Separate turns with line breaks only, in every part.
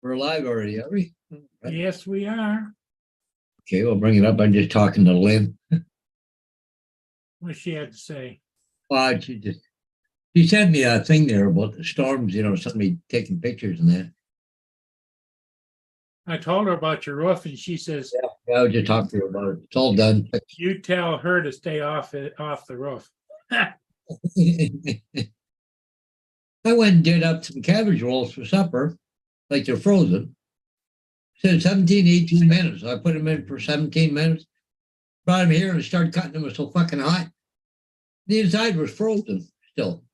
We're live already, are we? Right.
Yes, we are.
Okay, we'll bring it up. I'm just talking to Lynn.
What she had to say.
She sent me a thing there about the storms, somebody taking pictures and that.
I told her about your roof and she says,
Yeah, I was just talking to her about it. It's all done.
you tell her to stay off the roof.
I went and did up some cabbage rolls for supper, like they're frozen. Said 17, 18 minutes. I put them in for 17 minutes. Brought them here and started cutting them. It was so fucking hot. The inside was frozen still.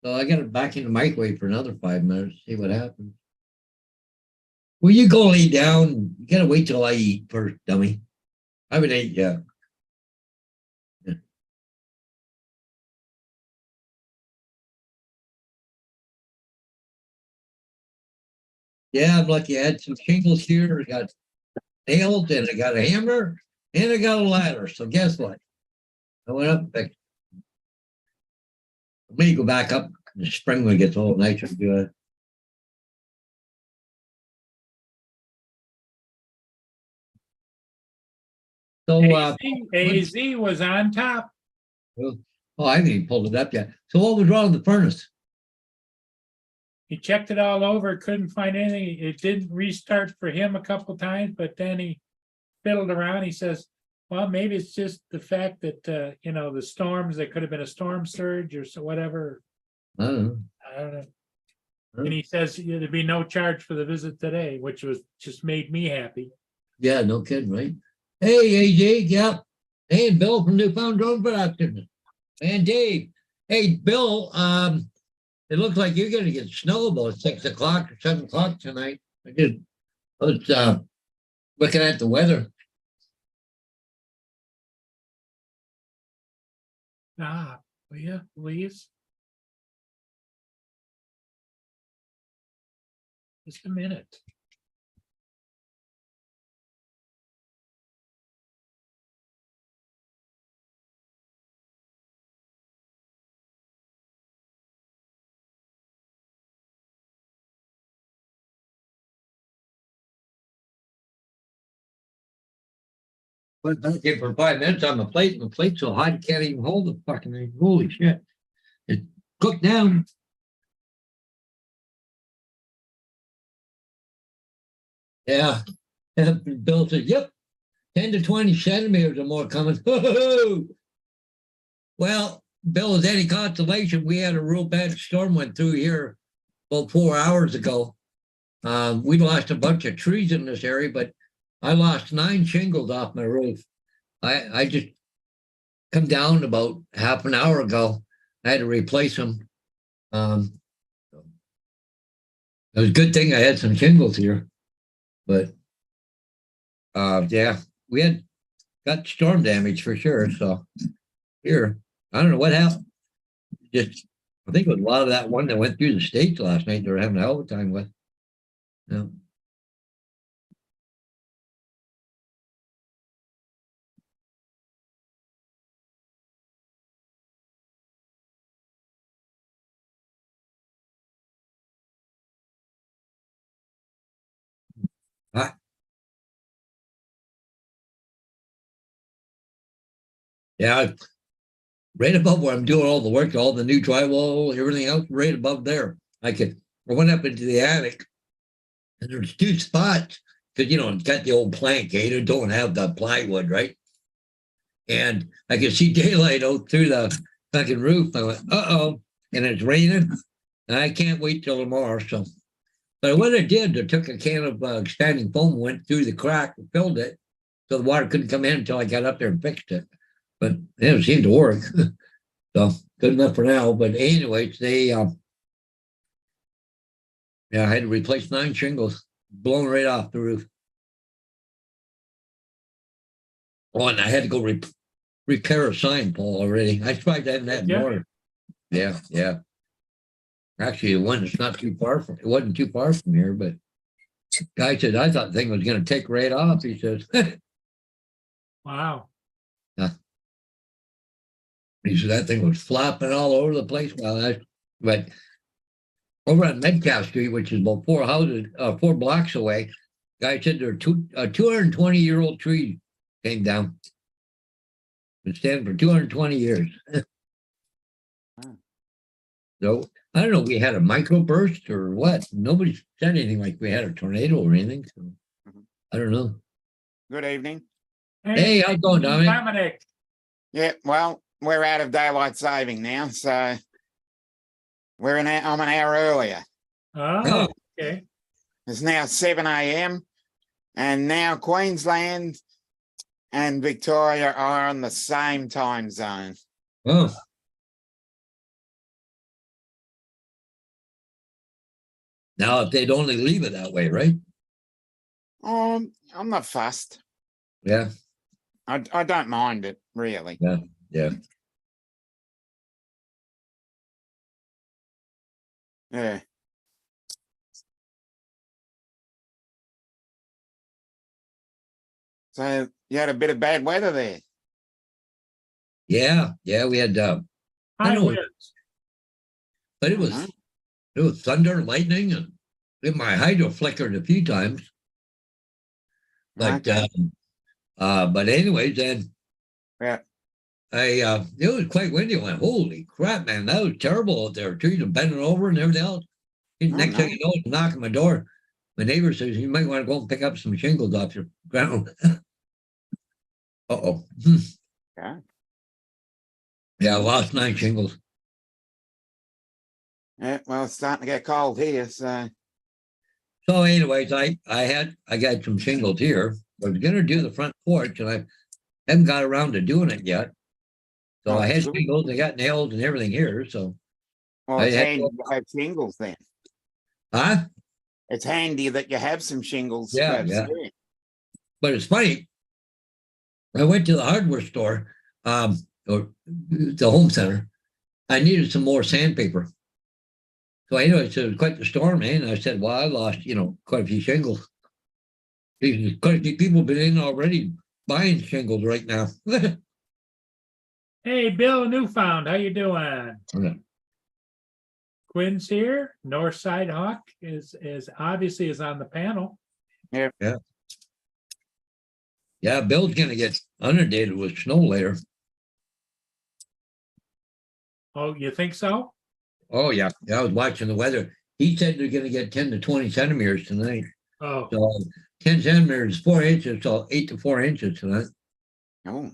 So I got it back in the microwave for another 5 minutes, see what happens. Well, you go lay down. You gotta wait till I eat first, dummy. I haven't ate yet. Yeah, I'm lucky. I had some shingles here. I got nails and I got a hammer and I got a ladder. So guess what? I went up and fixed it. I may go back up in the spring when it gets a little nicer to do it. So
AZ was on top.
oh, I haven't even pulled it up yet. So what was wrong with the furnace?
He checked it all over, couldn't find anything. It didn't restart for him a couple times, but then he fiddled around. He says, well, maybe it's just the fact that, the storms, there could have been a storm surge or so whatever.
I don't know.
I don't know. And he says there'd be no charge for the visit today, which was just made me happy.
Yeah, no kidding, right? Hey, AJ, yeah. Hey, and Bill from Newfound Drone Production. And Dave. Hey, Bill, it looks like you're going to get snow about 6 o'clock or 7 o'clock tonight. I was looking at the weather.
Will you please? Just a minute.
Went back here for 5 minutes on the plate, and the plate's so hot you can't even hold the fucking thing. Holy shit. It cooked down. Yeah. And Bill said, yep, 10 to 20 centimeters or more coming. Well, Bill, as any consolation, we had a real bad storm went through here about 4 hours ago. We lost a bunch of trees in this area, but I lost 9 shingles off my roof. I just come down about half an hour ago. I had to replace them. It was a good thing I had some shingles here, but yeah, we got storm damage for sure. So here, I don't know what happened. Just I think it was a lot of that one that went through the States last night. They were having a hell of a time with. Yeah. Yeah, right above where I'm doing all the work, all the new drywall, everything else, right above there. I went up into the attic, and there's 2 spots because it's got the old plank gator, don't have the plywood, right? And I could see daylight out through the fucking roof. I went, uh-oh, and it's raining, and I can't wait till tomorrow. So, but what I did, I took a can of expanding foam, went through the crack, and filled it, so the water couldn't come in until I got up there and fixed it. But it seemed to work. So good enough for now. But anyways, I had to replace 9 shingles, blown right off the roof. Oh, and I had to go repair a sign pole already. I tried that in that morning. Yeah. Actually, the one that's not too far from it wasn't too far from here, but guy said I thought the thing was going to take right off. He says,
wow.
He said that thing was flopping all over the place. But over on Metcalf Street, which is about 4 blocks away. Guy said there are 220-year-old tree came down. Been standing for 220 years.
Wow.
So I don't know if we had a microburst or what. Nobody said anything like we had a tornado or anything. So I don't know.
Good evening.
Hey, how's it going, Dominic?
Dominic,
Yeah, well, we're out of daylight saving now, so I'm an hour earlier.
oh, okay,
It's now 7 a.m. and now Queensland and Victoria are on the same time zone.
Oh, now if they'd only leave it that way, right?
I'm not fussed.
Yeah,
I don't mind it, really.
yeah.
Yeah. So you had a bit of bad weather there.
Yeah, we had
high
know.
winds.
but it
Uh-huh.
was thunder and lightning, and my hydro flickered a few times. But
Okay.
but anyways, then
Yeah.
it was quite windy. I went, holy crap, man, that was terrible out there. Trees are bending over and everything else. And next thing you know, it's knocking my door. My neighbor says, you might want to go and pick up some shingles off your ground. Uh-oh.
Yeah.
Yeah, I lost 9 shingles.
Yeah, well, it's starting to get cold here, so
So anyways, I got some shingles here. I was gonna do the front porch, and I haven't got around to doing it yet. So I had
good.
shingles, I got nails and everything here. So
Well,
I
it's
had-
handy to have shingles then.
huh?
It's handy that you have some shingles.
Yeah, yeah. But it's funny. I went to the hardware store, or the home center. I needed some more sandpaper. So I know it was quite the storm, man. I said, well, I lost, quite a few shingles. Quite a few people been in already buying shingles right now.
Hey, Bill Newfound, how you doing?
Yeah.
Quinn's here. Northside Hawk is obviously is on the panel.
Yeah, Bill's gonna get inundated with snow later.
Oh, you think so?
Oh yeah, I was watching the weather. He said they're gonna get 10 to 20 centimeters tonight.
Oh,
So 10 centimeters, 4 inches, so 8 to 4 inches tonight.
Oh,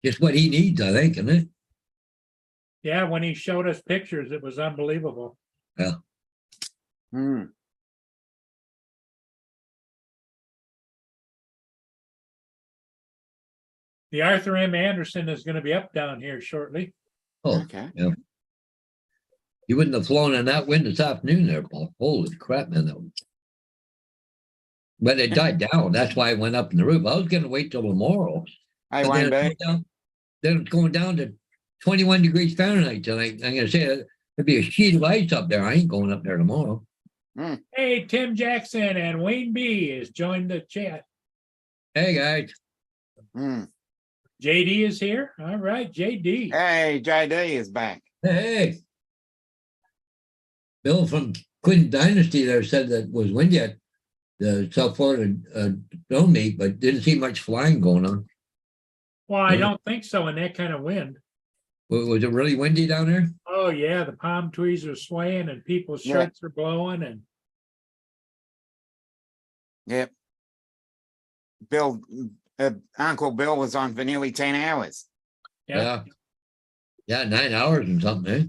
Just what he needs, I think, isn't it?
yeah, when he showed us pictures, it was unbelievable.
hmm.
The Arthur M. Anderson is going to be up down here shortly.
Oh,
Okay.
yeah. You wouldn't have flown in that wind this afternoon there, Paul. Holy crap, man. But it died down. That's why I went up in the roof. I was gonna wait till tomorrow.
Hey,
But
Wayne
then,
B.
then it's going down to 21 degrees Fahrenheit tonight. I'm gonna say there'd be a sheet of ice up there. I ain't going up there tomorrow.
Hey, Tim Jackson and Wayne B has joined the chat.
Hey guys.
Hmm.
JD is here. All right, JD.
Hey, JD is back.
Hey. Bill from Quinn Dynasty there said that was windy at the South Florida drone meet, but didn't see much flying going on.
Well, I don't think so in that kind of wind.
Was it really windy down there?
Oh, yeah, the palm trees are swaying and people's
Yeah.
shirts are blowing and
Yep. Bill, Uncle Bill was on for nearly 10 hours.
Yeah.
Yeah, 9 hours and something, eh?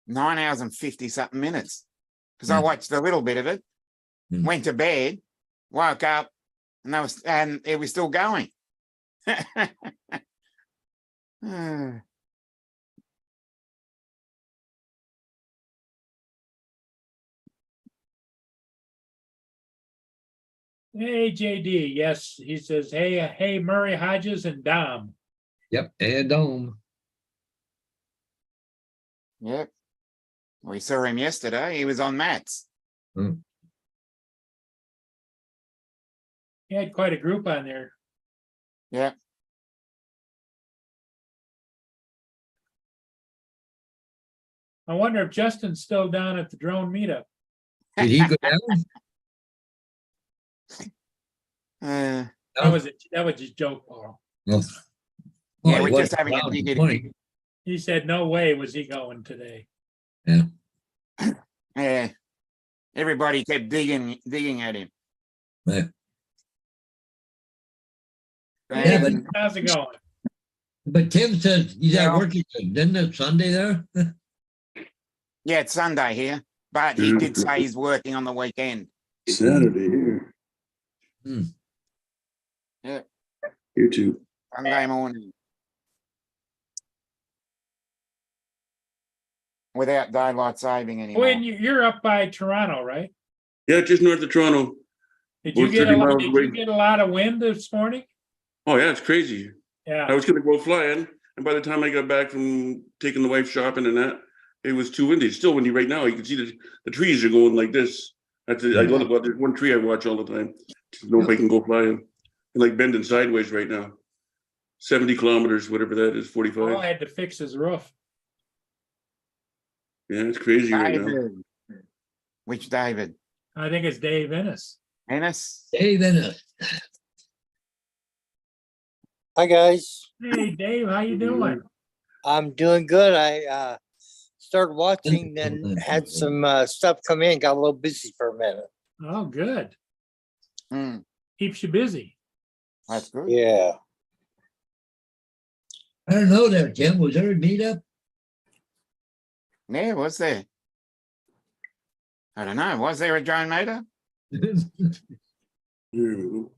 9 hours and 50 something minutes. Because I
Hmm.
watched a little bit of it,
Hmm.
went to bed, woke up, and it was still going. Hmm.
Hey, JD. Yes, he says, hey, Murray Hodges and Dom.
Yep, and dome.
Yep. We saw him yesterday. He was on Matt's.
He had quite a group on there.
Yeah.
I wonder if Justin's still down at the drone meetup.
Did he go down?
That was just joke, Paul.
No.
Yeah,
he
we're
was
just having a
down
dig
in
at
20.
He said, no way was he going today.
Yeah. Everybody kept digging at him.
Yeah.
Hey,
but-
how's it going?
But Tim says he's
Yeah.
at work. Didn't it Sunday there?
Yeah, it's Sunday here, but he did say he's working on the weekend.
Saturday here.
Hmm.
Yeah.
You too.
Sunday morning. Without daylight saving anymore.
When you're up by Toronto, right?
Yeah, just north of Toronto.
Did you
About
get
30 miles
did
away.
you get a lot of wind this morning?
Oh yeah, it's crazy. I
Yeah.
was gonna go flying, and by the time I got back from taking the wife shopping and that, it was too windy. It's still windy right now. You can see the trees are going like this. I love it. There's one tree I watch all the time. To know if I can go flying. And like bending sideways right now. 70 kilometers, whatever that is, 45.
Paul had to fix his roof.
Yeah, it's crazy right now.
David. Which David?
I think it's Dave Ennis.
Ennis?
Dave Ennis.
Hi, guys.
Hey, Dave, how you doing?
I'm doing good. I started watching, then had some stuff come in, got a little busy for a minute.
Oh, good.
Hmm,
Keeps you busy.
that's good.
Yeah.
I don't know there, Tim. Was there a meetup?
Yeah, was there? I don't know. Was there a drone meter?
Here we go.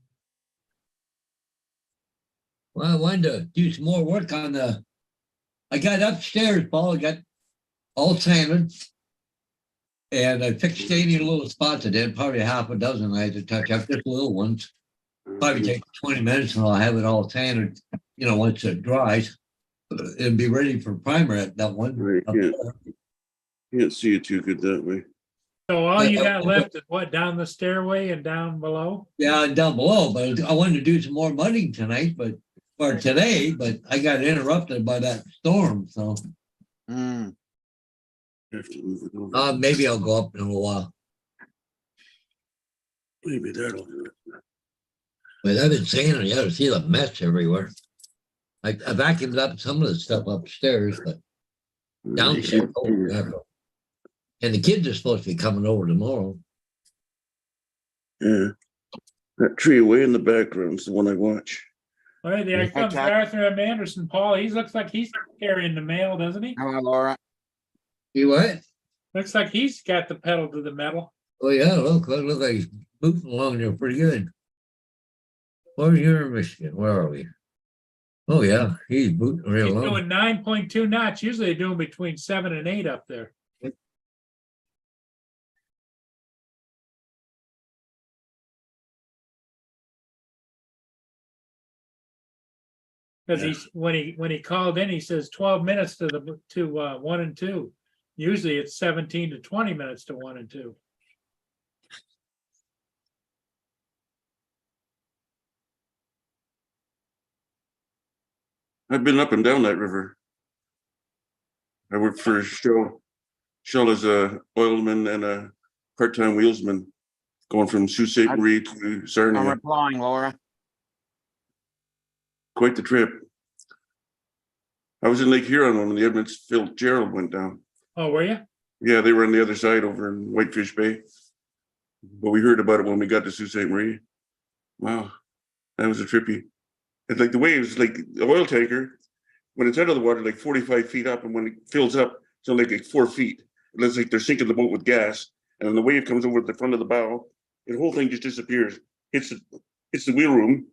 Well, I wanted to do some more work on I got upstairs, Paul. I got all sanded. And I fixed any little spots I did, probably half a dozen I had to touch up, just little ones. Probably take 20 minutes and I'll have it all sanded, once it dries. It'll be ready for primer at that one.
Right,
up
yeah.
there.
Can't see it too good that way.
So all you
Yeah.
got left is what, down the stairway and down below?
Yeah, down below, but I wanted to do some more mudding tonight, or today, but I got interrupted by that storm, so
Hmm,
Have to move it over.
maybe I'll go up in a little while.
Maybe that'll do it.
But I've been saying it, you ought to see the mess everywhere. I vacuumed up some of the stuff upstairs, but downstairs. Oh, yeah. And the kids are supposed to be coming over tomorrow.
Yeah. That tree way in the background is the one I watch.
All right, there comes
Okay.
Arthur M. Anderson, Paul. He looks like he's carrying the mail, doesn't he?
hello, Laura.
You what?
Looks like he's got the pedal to the metal.
Oh, yeah, look like he's moving along there pretty good. Where's your Michigan? Where are we? Oh, yeah, he's booting real
He's
long.
doing 9.2 knots. Usually they're doing between 7 and 8 up there. Because he's when he called in, he says 12 minutes to 1 and 2. Usually it's 17 to 20 minutes to 1 and 2.
I've been up and down that river. I worked for Shell. Shell is a oilman and a part-time wheelsman, going from Sault Ste. Marie to
I'm
Sarnia.
replying, Laura.
Quite the trip. I was in Lake Huron when the Edmonds Fitzgerald went down.
Oh, were you?
Yeah, they were on the other side over in Whitefish Bay. But we heard about it when we got to Sault Ste. Marie. Wow, that was a trippy. It's like the waves, like the oil tanker, when it's out of the water, like 45 feet up, and when it fills up, it's only like 4 feet. It looks like they're sinking the boat with gas, and then the wave comes over the front of the bow, and the whole thing just disappears. It's the wheel room,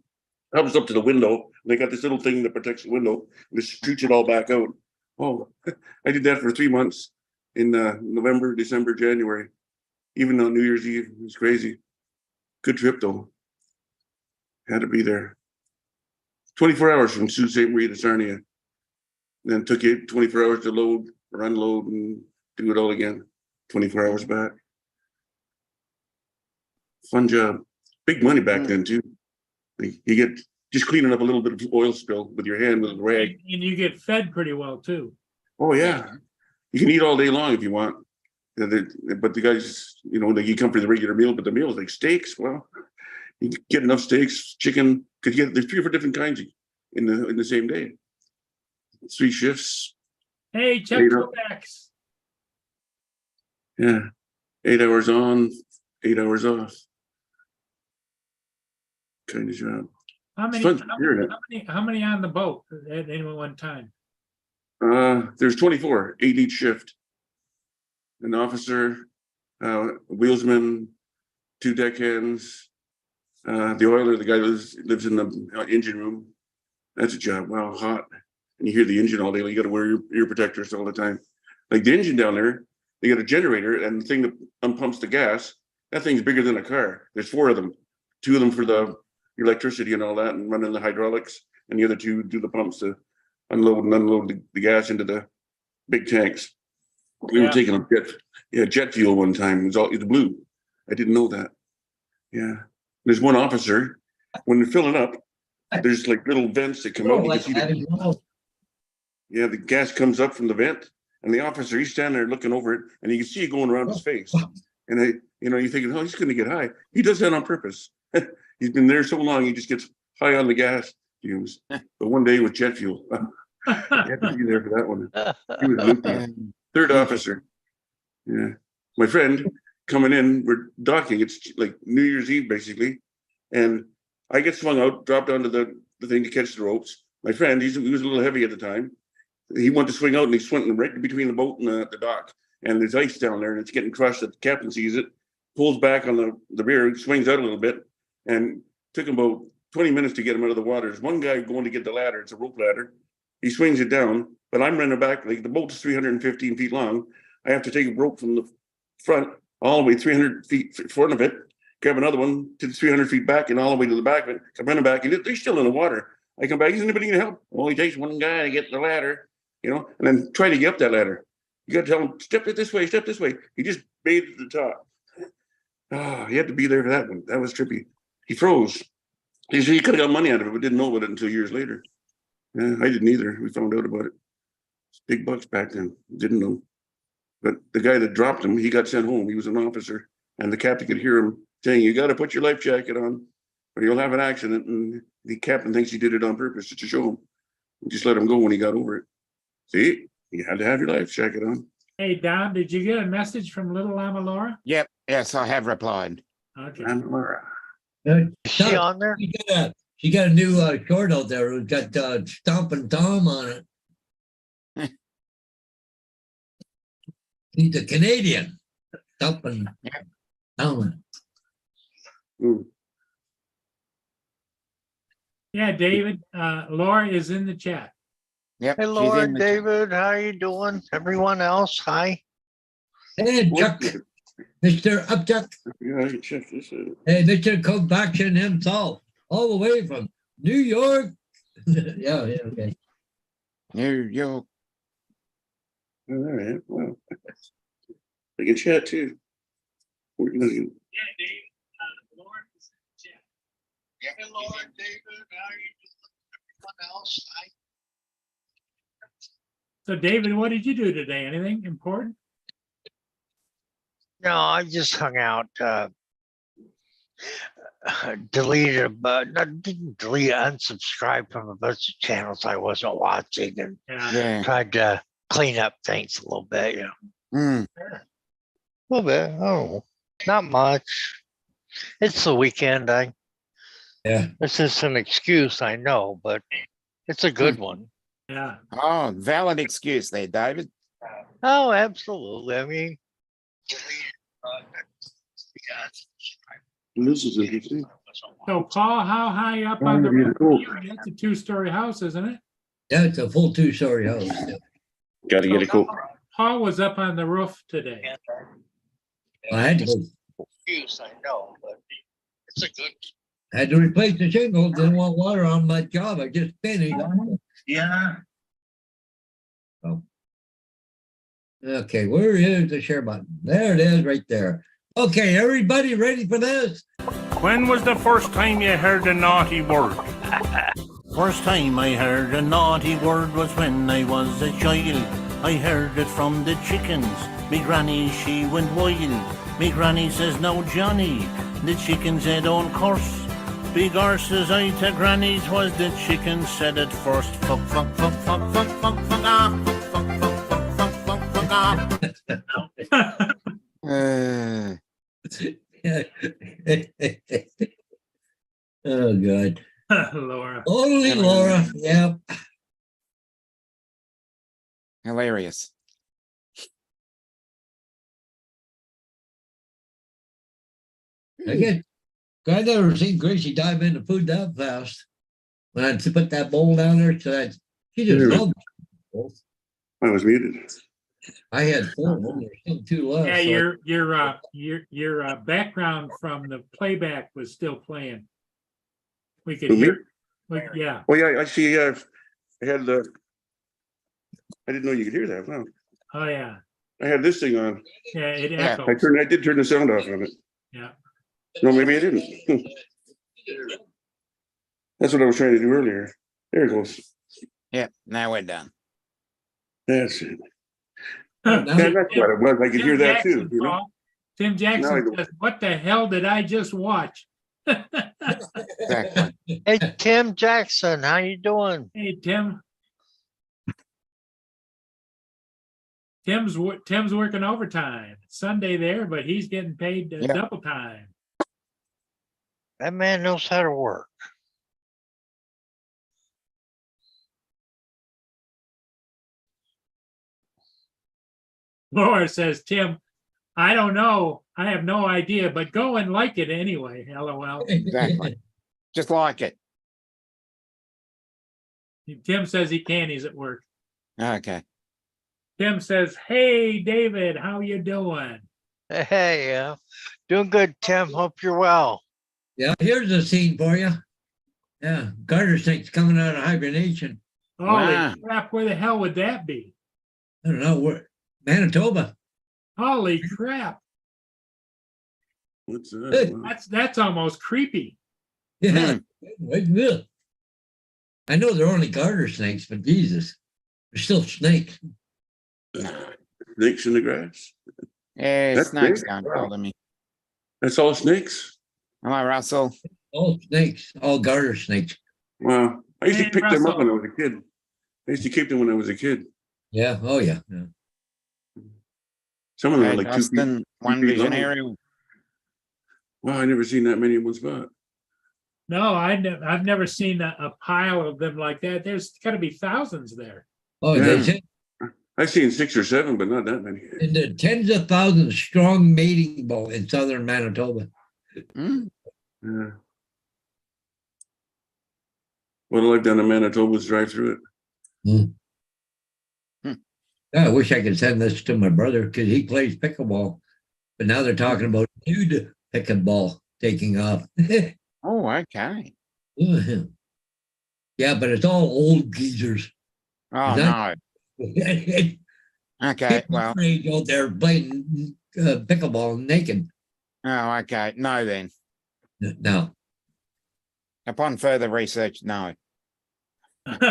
comes up to the window, and they got this little thing that protects the window, and it shoots it all back out. Oh, I did that for 3 months in November, December, January, even on New Year's Eve. It was crazy. Good trip though. Had to be there. 24 hours from Sault Ste. Marie to Sarnia. Then took it 24 hours to load or unload and do it all again. 24 hours back. Fun job. Big money back then too. Like, you get just cleaning up a little bit of oil spill with your hand with a rag.
And you get fed pretty well too.
Oh yeah. You can eat all day long if you want. But the guys, like you come for the regular meal, but the meal is like steaks. Well, you can get enough steaks, chicken, because there's 3 or 4 different kinds in the same day. 3 shifts.
Hey, check
Later.
your backs.
Yeah. 8 hours on, 8 hours off. Kind of job.
How many,
fun
how
hearing
many, how many on the boat at any one time?
There's 24, 8 each shift. An officer, wheelsman, 2 deckhands, the oiler, the guy lives in the engine room. That's a job. Wow, hot. And you hear the engine all day. You got to wear your ear protectors all the time. Like the engine down there, they got a generator, and the thing that unpumps the gas, that thing's bigger than a car. There's 4 of them. 2 of them for the electricity and all that, and running the hydraulics, and the other 2 do the pumps to unload and unload the gas into the big tanks. We were
Yeah.
taking jet fuel one time. It was blue. I didn't know that. Yeah. There's one officer, when they're filling up, there's like little vents that come out. You can see the gas comes up from the vent, and the officer, he's standing there looking over it, and you can see it going around his face. And you're thinking, oh, he's going to get high. He does that on purpose. He's been there so long, he just gets high on the gas fumes. But one day with jet fuel, you had to be there for that one. He was loopy. 3rd officer. Yeah. My friend coming in, we're docking. It's like New Year's Eve, basically. And I get swung out, dropped onto the thing to catch the ropes. My friend, he was a little heavy at the time. He wanted to swing out, and he swung right between the boat and the dock. And there's ice down there, and it's getting crushed. The captain sees it, pulls back on the rear, swings out a little bit, and took him about 20 minutes to get him out of the water. There's one guy going to get the ladder. It's a rope ladder. He swings it down, but I'm running back. Like the boat's 315 feet long. I have to take a rope from the front all the way 300 feet in front of it, grab another one to 300 feet back, and all the way to the back of it. I'm running back, and they're still in the water. I come back. Is anybody going to help? Only takes one guy to get the ladder, and then try to get up that ladder. You got to tell him, step it this way, step this way. He just made it to the top. Oh, he had to be there for that one. That was trippy. He froze. He could have got money out of it, but didn't know about it until years later. Yeah, I didn't either. We found out about it. It's big bucks back then. Didn't know. But the guy that dropped him, he got sent home. He was an officer, and the captain could hear him saying, "You got to put your life jacket on, or you'll have an accident." And the captain thinks he did it on purpose just to show him. He just let him go when he got over it. See, you had to have your life jacket on.
Hey, Don, did you get a message from little Lama Laura?
Yep. Yes, I have replied.
Okay.
And Laura.
Is she on there?
She got a new short out there. Who's got Stompin' Tom on it. He's a Canadian. Stompin' Tom.
Ooh.
Yeah, David, Laura is in the chat.
Yep.
Hey,
she's
Laura,
in the-
David, how you doing? Everyone else, hi.
Hey, Chuck, Mr. Upchuck.
Yeah, I can check this out.
Hey, Mr. Kovacic himself, all the way from New York. yeah, okay.
New York.
All right. Well, I can chat too. We're gonna
Yeah, Dave, Laura is in the chat.
Hey, Laura, David, how you doing? Everyone else, hi.
So, David, what did you do today? Anything important?
No, I just hung out, deleted, but not didn't delete, unsubscribed from a bunch of channels I wasn't watching, and
Yeah.
Yeah.
tried to clean up things a little bit,
Mm.
A little bit. Oh, not much. It's the weekend.
Yeah.
This is an excuse, I know, but it's a good one.
Yeah.
Oh, valid excuse there, David.
Oh, absolutely. I mean,
This is interesting.
So, Paul, how high up on the
Oh, yeah,
roof?
cool.
It's a 2-story house, isn't it?
Yeah, it's a full 2-story house.
Got to get a coat.
Paul was up on the roof today.
I had to
excuse, I know, but it's a good.
had to replace the shingles. Didn't want water on my job. I just finished.
Yeah.
Okay, where is the share button? There it is, right there. Okay, everybody ready for this?
When was the first time you heard a naughty word? First time I heard a naughty word was when I was a child. I heard it from the chickens. Me granny, she went wild. Me granny says, "No, Johnny, the chickens they don't curse." Big horses I to granny, 'twas the chickens said it first. Fuck, fuck, fuck, fuck, fuck, fuck, fuck off. Fuck, fuck, fuck, fuck, fuck, fuck off.
Oh, God.
Laura.
Only Laura. Yeah.
Hilarious.
Again, I never seen Gracie dive into food that fast. When I put that bowl down there, so that she just
Yeah.
loved it.
I was muted.
I had 4 of them. There's still 2 left.
Yeah,
so
your background from the playback was still playing. We could
Who, me?
hear, yeah,
Oh, yeah, I see. I had the. I didn't know you could hear that. Wow.
oh, yeah,
I had this thing on.
yeah, it
Yeah,
echoes,
I did turn the sound off on it.
yeah.
No, maybe I didn't. That's what I was trying to do earlier. There it goes.
Yeah, now we're done.
That's it.
Now-
Yeah, that's what it was. I could hear that too.
Jackson,
You know?
Paul, Tim
Now I
Jackson
do.
says, "What the hell did I just watch?"
Exactly.
Hey, Tim Jackson, how you doing?
Hey, Tim. Tim's working overtime. It's Sunday there, but he's getting paid
Yeah.
double time.
That man knows how to work.
Laura says, "Tim, I don't know. I have no idea, but go and like it anyway." LOL.
Exactly. Just like it.
Tim says he can. He's at work.
Okay.
Tim says, "Hey, David, how you doing?"
Hey, doing good, Tim. Hope you're well.
Yeah, here's a scene for you. Yeah, garter snakes coming out of hibernation.
Holy
Wow.
crap! Where the hell would that be?
I don't know where. Manitoba.
Holy crap!
What's that? Wow.
That's almost creepy.
Yeah. Wait a minute. I know they're only garter snakes, but Jesus, they're still snakes.
Snakes in the grass.
Yeah,
That's
snakes
big.
don't
Wow.
bother me.
That's all snakes.
Hello, Russell.
All snakes, all garter snakes.
Wow. I used to
Hey,
pick them up
Russell.
when I was a kid. I used to keep them when I was a kid.
Yeah. Oh, yeah. Yeah.
Some of them
Hey,
are like 2 feet.
Dustin, one
feet
vision
long.
aerial.
Wow, I never seen that many in one spot.
No, I've never seen a pile of them like that. There's got to be thousands there.
Oh,
Yeah.
they say
I've seen 6 or 7, but not that many.
in the tens of thousands strong mating bowl in southern Manitoba.
Mm,
Yeah. What I've done in Manitoba is drive through it.
I wish I could send this to my brother because he plays pickleball, but now they're talking about nude pickleball taking off.
Oh, okay.
Yeah, but it's all old geezers.
Oh,
Is that-
no. Okay,
People
well,
our age out there playing pickleball naked.
oh, okay. No, then.
No,
Upon further research, no.
It's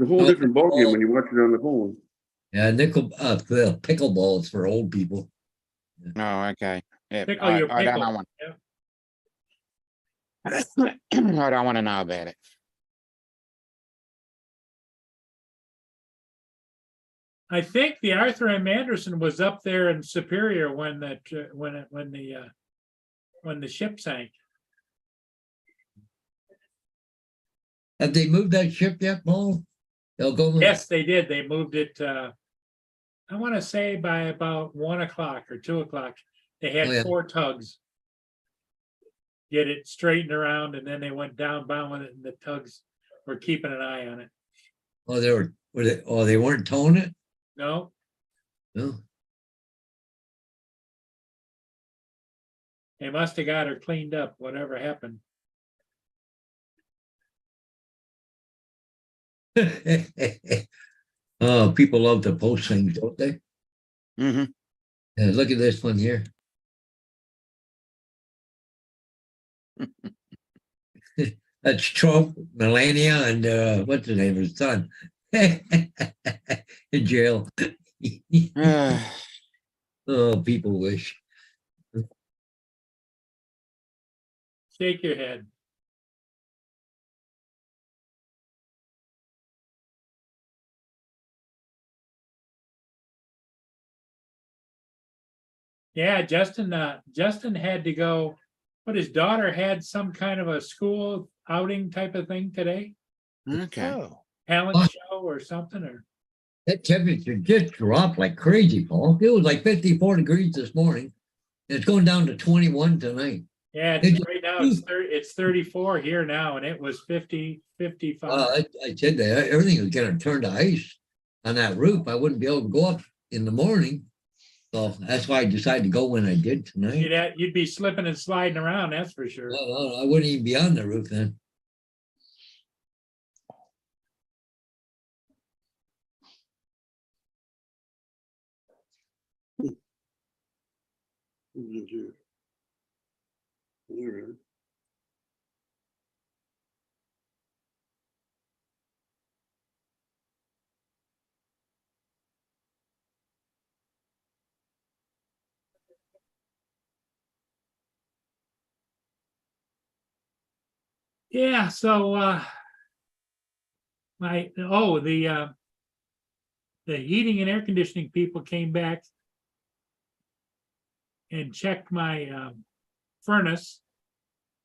a whole different ballgame when you watch it on the phone.
yeah, the pickleball is for old people.
Oh, okay. Yeah,
Pickle your
I don't
pickle.
know. I don't want to know about it.
I think the Arthur M. Anderson was up there in Superior when the ship sank.
Have they moved that ship yet, Paul? They'll go.
Yes, they did. They moved it, I want to say by about 1 o'clock or 2 o'clock. They had
Oh, yeah.
4 tugs. Get it straightened around, and then they went downbound with it, and the tugs were keeping an eye on it.
Oh, they weren't towing it?
No,
No.
they must have got her cleaned up, whatever happened.
Oh, people love to post things, don't they?
Hmm.
Yeah, look at this one here. That's Trump, Melania, and what's the name of his son? In jail. Oh, people wish.
Shake your head. Yeah, Justin had to go, but his daughter had some kind of a school outing type of thing today,
Okay.
Oh,
talent
What?
show or something, or,
That temperature just dropped like crazy, Paul. It was like 54 degrees this morning. And it's going down to 21 tonight.
yeah,
It
it's
just-
right now, it's 34 here now, and it was 50, 55.
I said that everything was gonna turn to ice on that roof. I wouldn't be able to go up in the morning. So that's why I decided to go when I did tonight.
You'd be slipping and sliding around, that's for sure.
No, I wouldn't even be on the roof then.
Yeah, so the heating and air conditioning people came back and checked my furnace,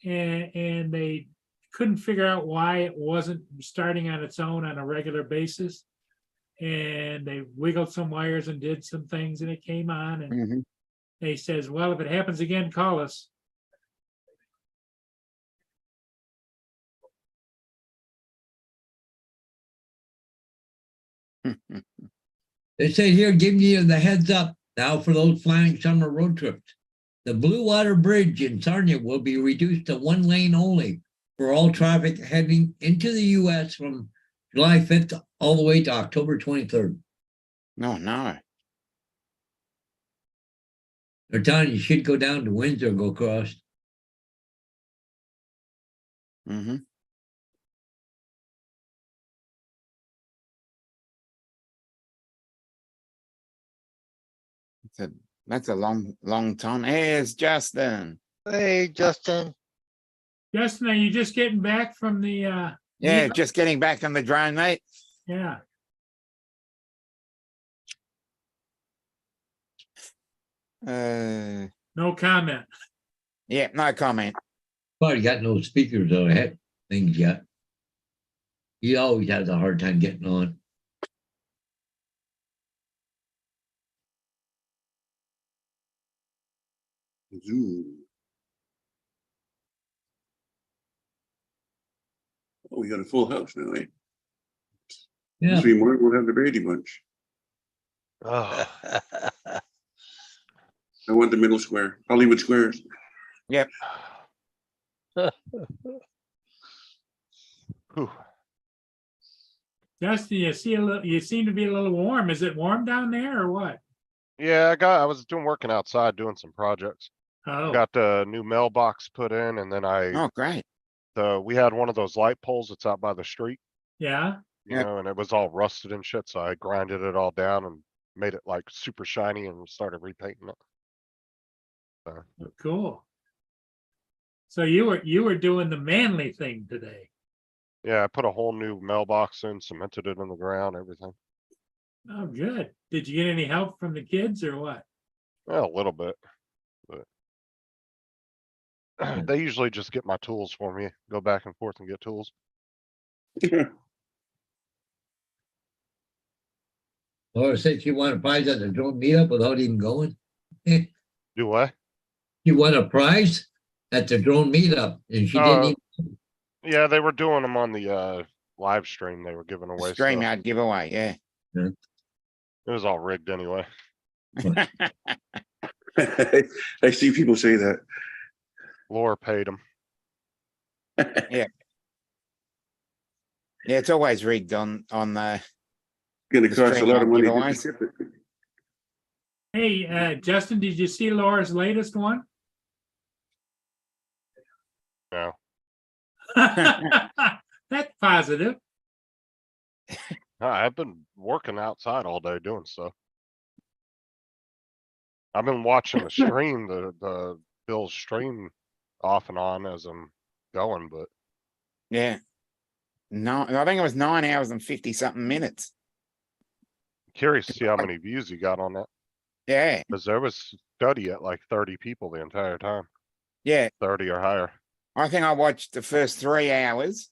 and they couldn't figure out why it wasn't starting on its own on a regular basis. And they wiggled some wires and did some things, and it came on, and
Mhm.
they says, well, if it happens again, call us.
They say here, giving you the heads up now for those flying summer road trips. The Blue Water Bridge in Sarnia will be reduced to one lane only for all traffic heading into the US from July 5th all the way to October 23rd.
No, no.
They're telling you should go down to Windsor and go across.
Hmm. That's a long time. Here's Justin.
hey, Justin.
Justin, are you just getting back from the
Yeah,
Yeah.
just getting back on the drone, mate.
yeah. No comment.
Yeah, no comment.
Probably got no speakers or head things yet. He always has a hard time getting on.
Zoom. Oh, we got a full house now, eh?
Yeah.
3 more, we'll have the Brady Bunch.
Oh,
I want the middle square, Hollywood Squares.
whew.
Justin, you seem to be a little warm. Is it warm down there or what?
Yeah, I was working outside doing some projects.
Oh,
Got the new mailbox put in, and then
Oh, great.
we had one of those light poles that's out by the street,
yeah.
you
Yep.
know, and it was all rusted and shit. So I grinded it all down and made it like super shiny and started repainting it.
Cool. So you were doing the manly thing today.
Yeah, I put a whole new mailbox in, cemented it in the ground, everything.
Oh, good. Did you get any help from the kids or what?
Yeah, a little bit, but they usually just get my tools for me, go back and forth and get tools.
Laura said she won a prize at the drone meetup without even going.
Do what?
She won a prize at the drone meetup and she didn't even.
Yeah, they were doing them on the live stream. They were giving away stuff.
StreamYard giveaway, yeah.
It was all rigged anyway.
I see people say that.
Laura paid them.
Yeah, it's always rigged on the
Gonna cost a lot of money.
StreamYard
just to ship it.
Hey, Justin, did you see Laura's latest one?
No.
That's positive.
I've been working outside all day doing stuff. I've been watching the stream, the Bill's stream off and on as I'm going, but
Yeah. No, I think it was 9 hours and 50 something minutes.
curious to see how many views he got on that.
Yeah,
Cause there was study at like 30 people the entire time,
yeah.
30 or higher.
I think I watched the first 3 hours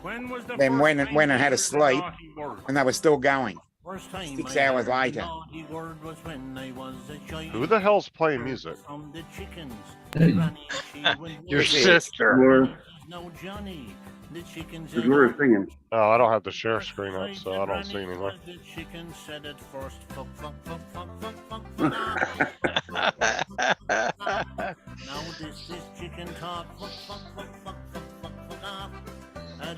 When was the
Then
first
when-
time
when I
you
had to
heard the
sleep,
naughty word?
and they were still going.
First time
6
I
hours
heard the
later.
naughty word was when I was a child.
Who the hell's playing music?
From the chickens.
Hey.
Granny, she went
Your
wild.
sister.
Laura,
No Johnny. The chickens
there's
had
Laura
all-
singing.
Oh, I don't have the share
First
screen up,
sight
so
the
I don't see
grannies
anything.
was The chicken said it first. Fuck, fuck, fuck, fuck, fuck, fuck, fuck. Now this is chicken talk. Fuck, fuck, fuck, fuck, fuck, fuck, fuck off.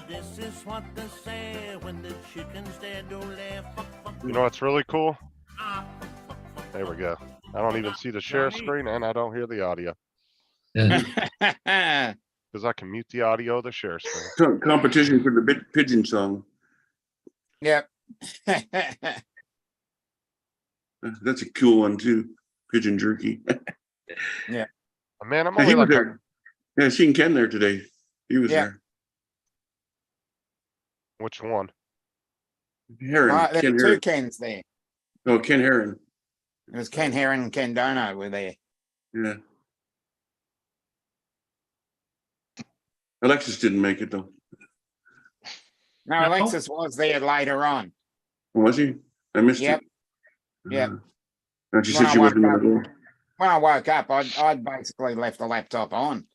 This is what they say when the chickens they do laugh. Fuck, fuck,
You know what's really cool?
fuck,
There we go. I don't even see the share screen and I don't hear the audio.
Yeah.
Cause I can mute the audio of the share screen.
Competition for the pigeon song.
Yep.
That's a cool one too. Pigeon jerky.
Man, I'm
He
only
was
like,
there. Yeah, I seen Ken there today. He was
Yeah.
there.
which one?
Heron.
Right, there
Ken
were two
Heron.
Kens there.
Oh, Ken Heron.
It was Ken Heron and Ken Dono were there.
Yeah. Alexis didn't make it though.
No,
No.
Alexis was there later on.
Was he? I missed
Yep.
it.
Yep.
And she
When
said
I
she wasn't
woke
gonna
up.
go.
When I woke up, I'd basically left the laptop on.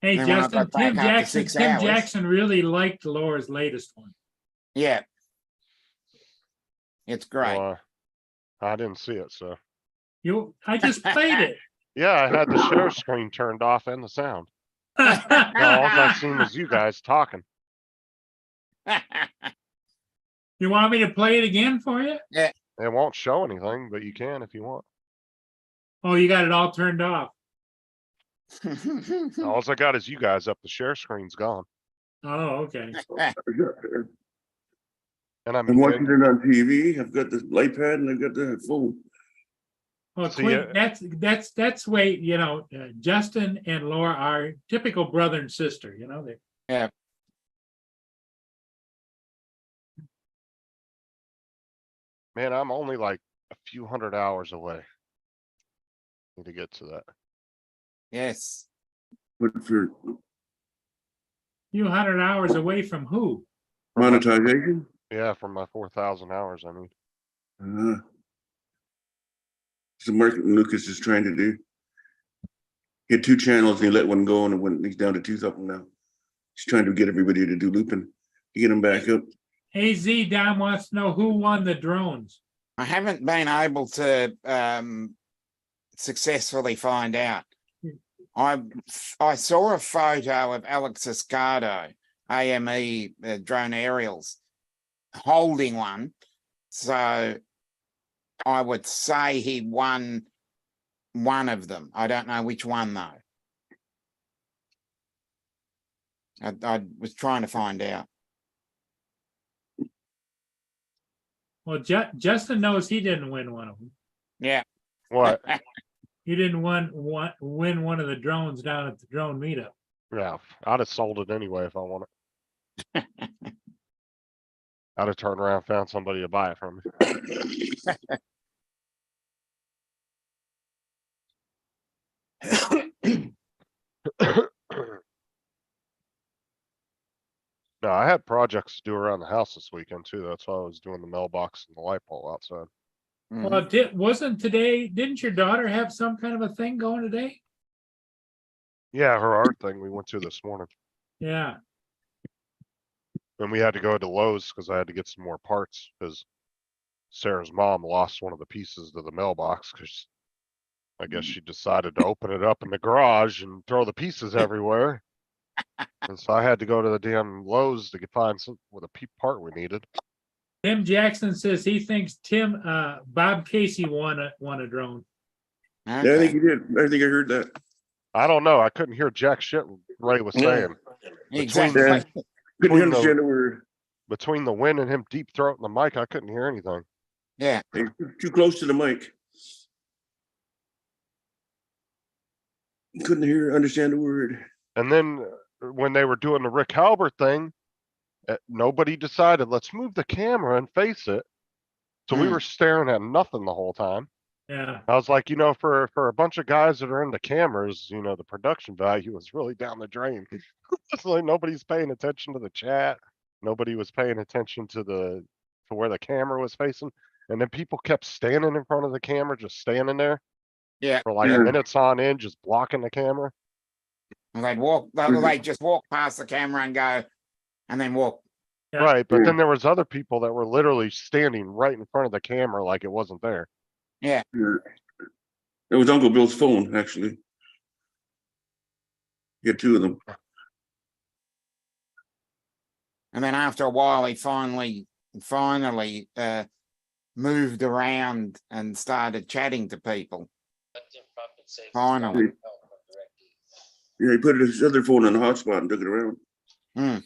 Hey,
And when I
Justin,
got back
Tim
after
Jackson,
6
Tim
hours-
Jackson really liked Laura's latest one.
Yeah. It's great.
Well, I didn't see it, so.
I just played it.
Yeah, I had the share screen turned off and the sound. No, all I seen was you guys talking.
You want me to play it again for you?
It won't show anything, but you can if you want.
Oh, you got it all turned off.
All I got is you guys up. The share screen's gone.
Oh, okay.
And I'm
I'm watching it on TV. I've got the iPad and I've got the phone.
Well,
See,
Quinn, that's way, Justin and Laura are typical brother and sister, they
Man, I'm only like a few hundred hours away. Need to get to that.
Yes.
But for
few hundred hours away from who?
monetization,
Yeah, from my 4,000 hours, I mean.
it's the marketing Lucas is trying to do. He had 2 channels and he let one go and it went, he's down to 2 something now. He's trying to get everybody to do looping, to get them back up.
AZ Dom wants to know who won the drones.
I haven't been able to successfully find out. I saw a photo of Alex Escardo, AME drone aerials, holding one. So I would say he won one of them. I don't know which one though. I was trying to find out.
Well, Justin knows he didn't win one of them.
Yeah.
What?
He didn't win one of the drones down at the drone meetup.
Yeah, I'd have sold it anyway if I want it. I'd have turned around and found somebody to buy it from me. No, I had projects to do around the house this weekend too. That's why I was doing the mailbox and the light pole outside.
Mhm.
Well, didn't your daughter have some kind of a thing going today?
Yeah, her art thing we went to this morning.
Yeah.
And we had to go to Lowe's because I had to get some more parts because Sarah's mom lost one of the pieces to the mailbox because I guess she decided to open it up in the garage and throw the pieces everywhere. And so I had to go to the damn Lowe's to find some with a part we needed.
Tim Jackson says he thinks Bob Casey won a drone.
Yeah, I
Okay.
think he did. I think I heard that.
I don't know. I couldn't hear jack shit Ray was
Yeah.
saying.
Exactly.
Couldn't
Between
understand a word.
between the wind and him deep throating the mic, I couldn't hear anything.
Yeah,
Hey, too close to the mic. Couldn't understand a word.
And then when they were doing the Rick Halbert thing, nobody decided, let's move the camera and face it. So we
Hmm.
were staring at nothing the whole time.
Yeah,
I was like, you know, for a bunch of guys that are into cameras, you know, the production value was really down the drain. It's like nobody's paying attention to the chat. Nobody was paying attention to where the camera was facing. And then people kept standing in front of the camera, just standing there
yeah.
for like
Yeah.
minutes on end, just blocking the camera.
And they'd just walk past the camera and go, and then walk.
Yeah.
Right. But
Yeah.
then there was other people that were literally standing right in front of the camera like it wasn't there.
Yeah. It was Uncle Bill's phone, actually. He had two of them.
And then after a while, he finally moved around and started chatting to people. Finally.
Yeah, he put his other phone on the hotspot and took it around.
Hmm.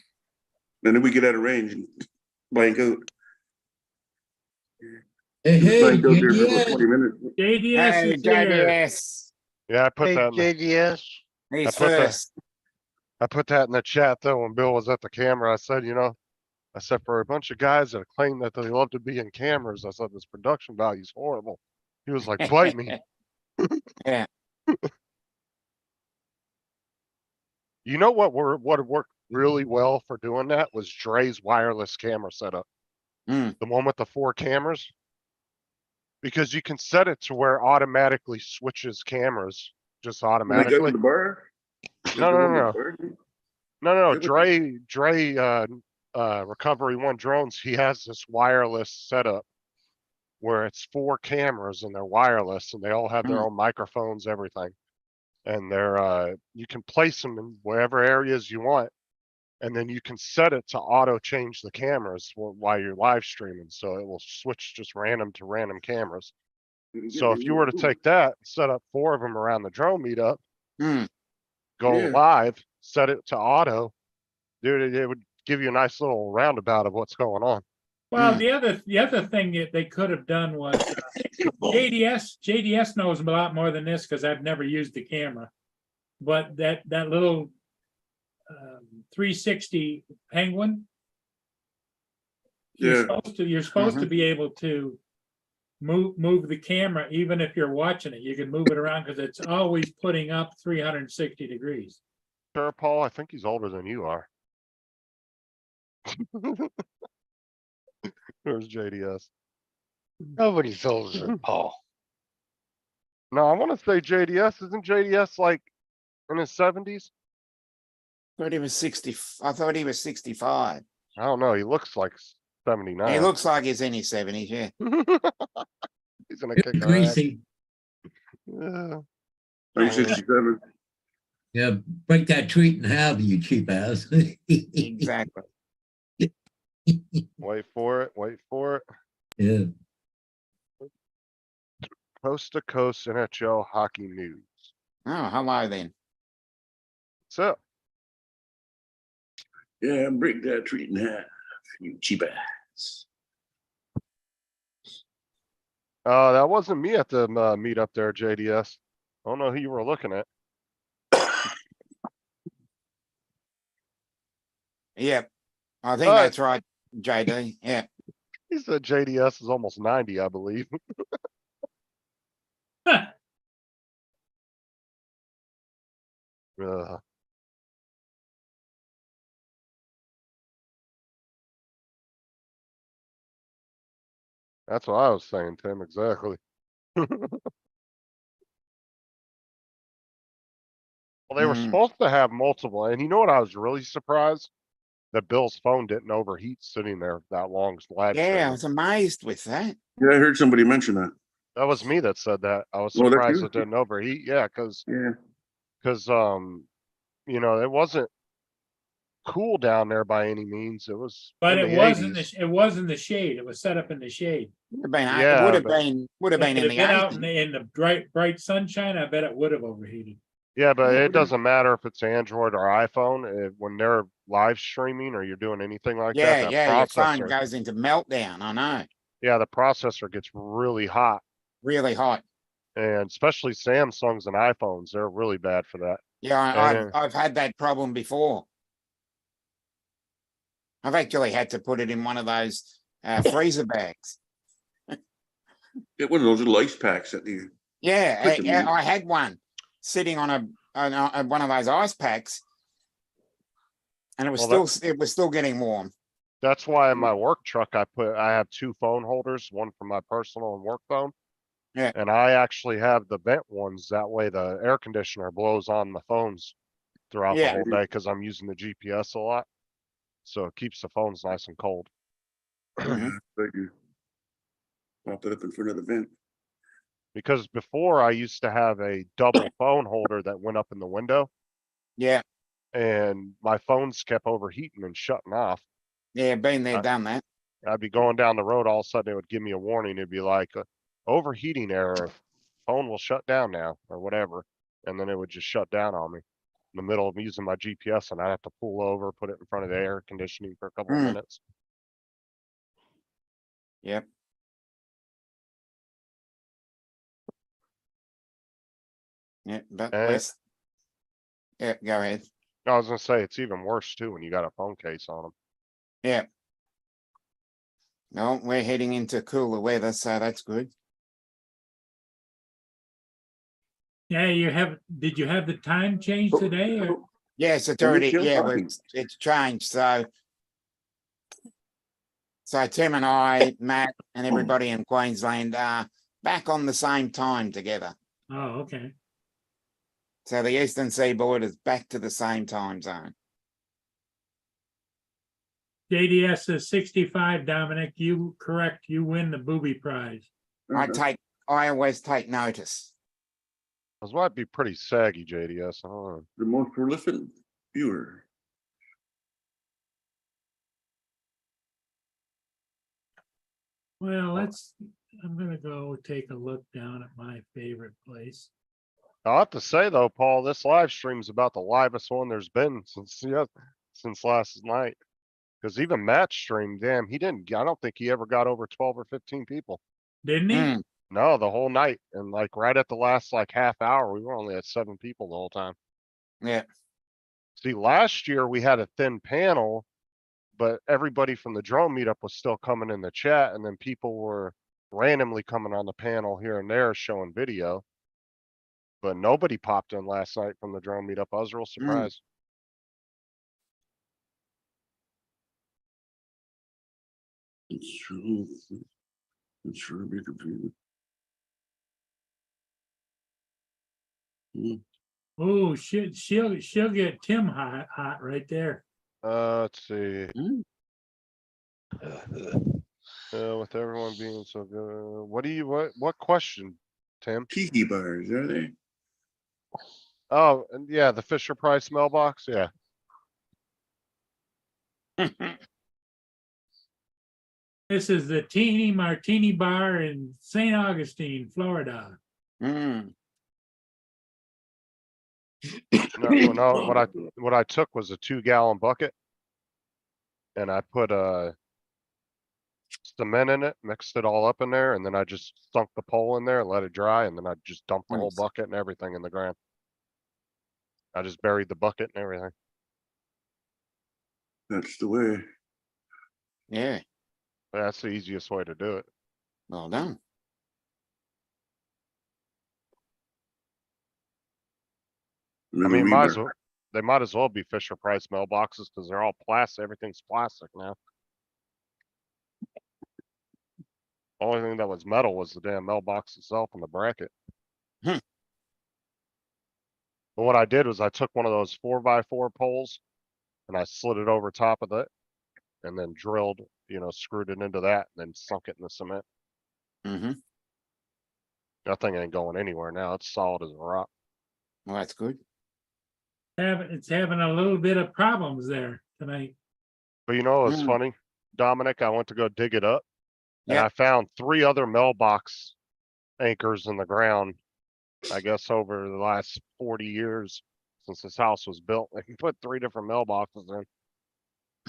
And then we get out of range and blank out.
Hey,
Just
hey,
blanked out there for about
JDS.
20 minutes.
JDS
Hey,
is here.
JDS,
Yeah, I put
Hey,
that in the,
JDS.
he's
put that-
first.
I put that in the chat though when Bill was at the camera. I said, you know, I said for a bunch of guys that claim that they love to be in cameras, I said this production value is horrible. He was like, bite me.
Yeah.
You know what worked really well for doing that was Dre's wireless camera setup.
Hmm.
The one with the 4 cameras. Because you can set it to where automatically switches cameras just
When I got
automatically.
to the bar.
No, no, no. No,
Yeah, but-
Dre, Recovery One Drones, he has this wireless setup where it's 4 cameras and they're wireless and they all have their
Mm.
own microphones, everything. And they're, you can place them in wherever areas you want. And then you can set it to auto change the cameras while you're live streaming. So it will switch just random to random cameras. So if you were to take that, set up 4 of them around the drone meetup,
Hmm.
go
Yeah.
live, set it to auto, dude, it would give you a nice little roundabout of what's going on.
Well,
Hmm.
the other thing that they could have done was JDS knows a lot more than this because I've never used the camera. But that little 360 Penguin,
Yeah.
you're supposed to be able to move the camera even if you're watching it. You can move it around because it's always putting up 360 degrees.
Sure, Paul, I think he's older than you are. There's JDS.
Nobody's older than Paul.
No, I want to say JDS. Isn't JDS like in his 70s?
Thought he was 60. I thought he was 65.
I don't know. He looks like 79.
He looks like he's in his 70s. Yeah.
He's gonna kick our ass.
Greasy.
Yeah.
I'm 67.
Yeah, break that treat in half, you cheap ass.
Exactly.
Wait for it. Wait for it.
Yeah.
Coast to coast NHL hockey news.
Oh, hello then.
So
Yeah, break that treat in half, you cheap ass.
that wasn't me at the meetup there, JDS. I don't know who you were looking at.
Yep. I think
All right.
that's right, JD. Yeah.
He said JDS is almost 90, I believe. Uh, that's what I was saying, Tim, exactly. Well, they were
Mm.
supposed to have multiple, and you know what? I was really surprised that Bill's phone didn't overheat sitting there that long. Live
Yeah, I
streaming.
was amazed with that.
Yeah, I heard somebody mention that.
That was me that said that. I was
Oh, that's
surprised
you?
it didn't overheat. Yeah, because
Yeah.
you know, it wasn't cool down there by any means. It was,
But
in
it
the
was in
80s.
it was in the shade. It was set up in the shade.
Would have been,
Yeah,
it would have
but-
been
If
in
it
the
had been out
80s.
in the bright sunshine, I bet it would have overheated.
Yeah, but
Yeah,
it
we're gonna-
doesn't matter if it's Android or iPhone, when they're live streaming or you're doing anything like
Yeah,
that, that
yeah, your phone
processor,
goes into meltdown, I know,
yeah, the processor gets really hot.
really hot.
And especially Samsungs and iPhones, they're really bad for that.
Yeah,
And,
I've had that problem before. I've actually had to put it in one of those freezer bags.
Get one of those little ice packs that you.
Yeah,
Put them in.
I had one sitting on one of those ice packs, and it was
Well,
still getting warm.
That's why in my work truck, I have 2 phone holders, one for my personal and work phone.
Yeah.
And I actually have the vent ones. That way the air conditioner blows on the phones throughout the
Yeah.
whole day because I'm using the GPS a lot. So it keeps the phones nice and cold.
Mhm.
Like you pop it up in front of the vent.
Because before I used to have a double phone holder that went up in the window
Yeah,
and my phones kept overheating and shutting off.
yeah, been there, done that.
I'd be going down the road, all of a sudden it would give me a warning. It'd be like overheating error, phone will shut down now or whatever. And then it would just shut down on me in the middle of using my GPS and I'd have to pull over, put it in front of the air conditioning for a couple of
Mm.
minutes.
Yep. Yeah, but
Eh.
let's. Yeah, go ahead.
I was gonna say, it's even worse too when you got a phone case on them.
Yeah. No, we're heading into cooler weather, so that's good.
Yeah, did you have the time change
Oh,
today or?
Yes, it's
Well, we're
already,
still
yeah,
talking.
it's changed, so. So Tim and I, Matt and everybody in Queensland are back on the same time together.
Oh, okay.
So the Eastern Seaboard is back to the same time zone.
JDS is 65, Dominic. You correct, you win the booby prize.
I always take notice.
Those might be pretty saggy, JDS. I don't know.
The most prolific viewer.
Well, I'm gonna go take a look down at my favorite place.
I'll have to say though, Paul, this live stream is about the livest one there's been since last night. Because even Matt streamed, damn, I don't think he ever got over 12 or 15 people.
Didn't he?
Mm,
No, the whole night. And like right at the last like half hour, we were only at 7 people the whole time.
yeah,
See, last year we had a thin panel, but everybody from the drone meetup was still coming in the chat, and then people were randomly coming on the panel here and there showing video. But nobody popped in last night from the drone meetup. I was real surprised.
It's true. It's sure be confusing.
Oh, she'll get Tim hot right there.
Let's see. With everyone being so good, what question, Tim?
Tiki bars, are they?
Oh, and yeah, the Fisher Price mailbox. Yeah.
This is the Teeny Martini Bar in St. Augustine, Florida.
mm,
No, what I took was a 2-gallon bucket. And I put cement in it, mixed it all up in there, and then I just sunk the pole in there and let it dry, and then I just dumped the whole
Nice.
bucket and everything in the ground. I just buried the bucket and everything.
That's the way.
yeah,
That's the easiest way to do it.
well done.
I mean, they might as well be Fisher Price mailboxes because they're all plastic. Everything's plastic now. Only thing that was metal was the damn mailbox itself and the bracket.
Hmm.
But what I did was I took one of those 4x4 poles and I slid it over top of it and then drilled, screwed it into that and then sunk it in the cement.
Mm-hmm.
That thing ain't going anywhere now. It's solid as a rock.
Well, that's good.
It's having a little bit of problems there tonight.
But it's
Mm.
funny, Dominic, I went to go dig it up and
Yeah.
I found 3 other mailbox anchors in the ground I guess over the last 40 years since this house was built, they can put 3 different mailboxes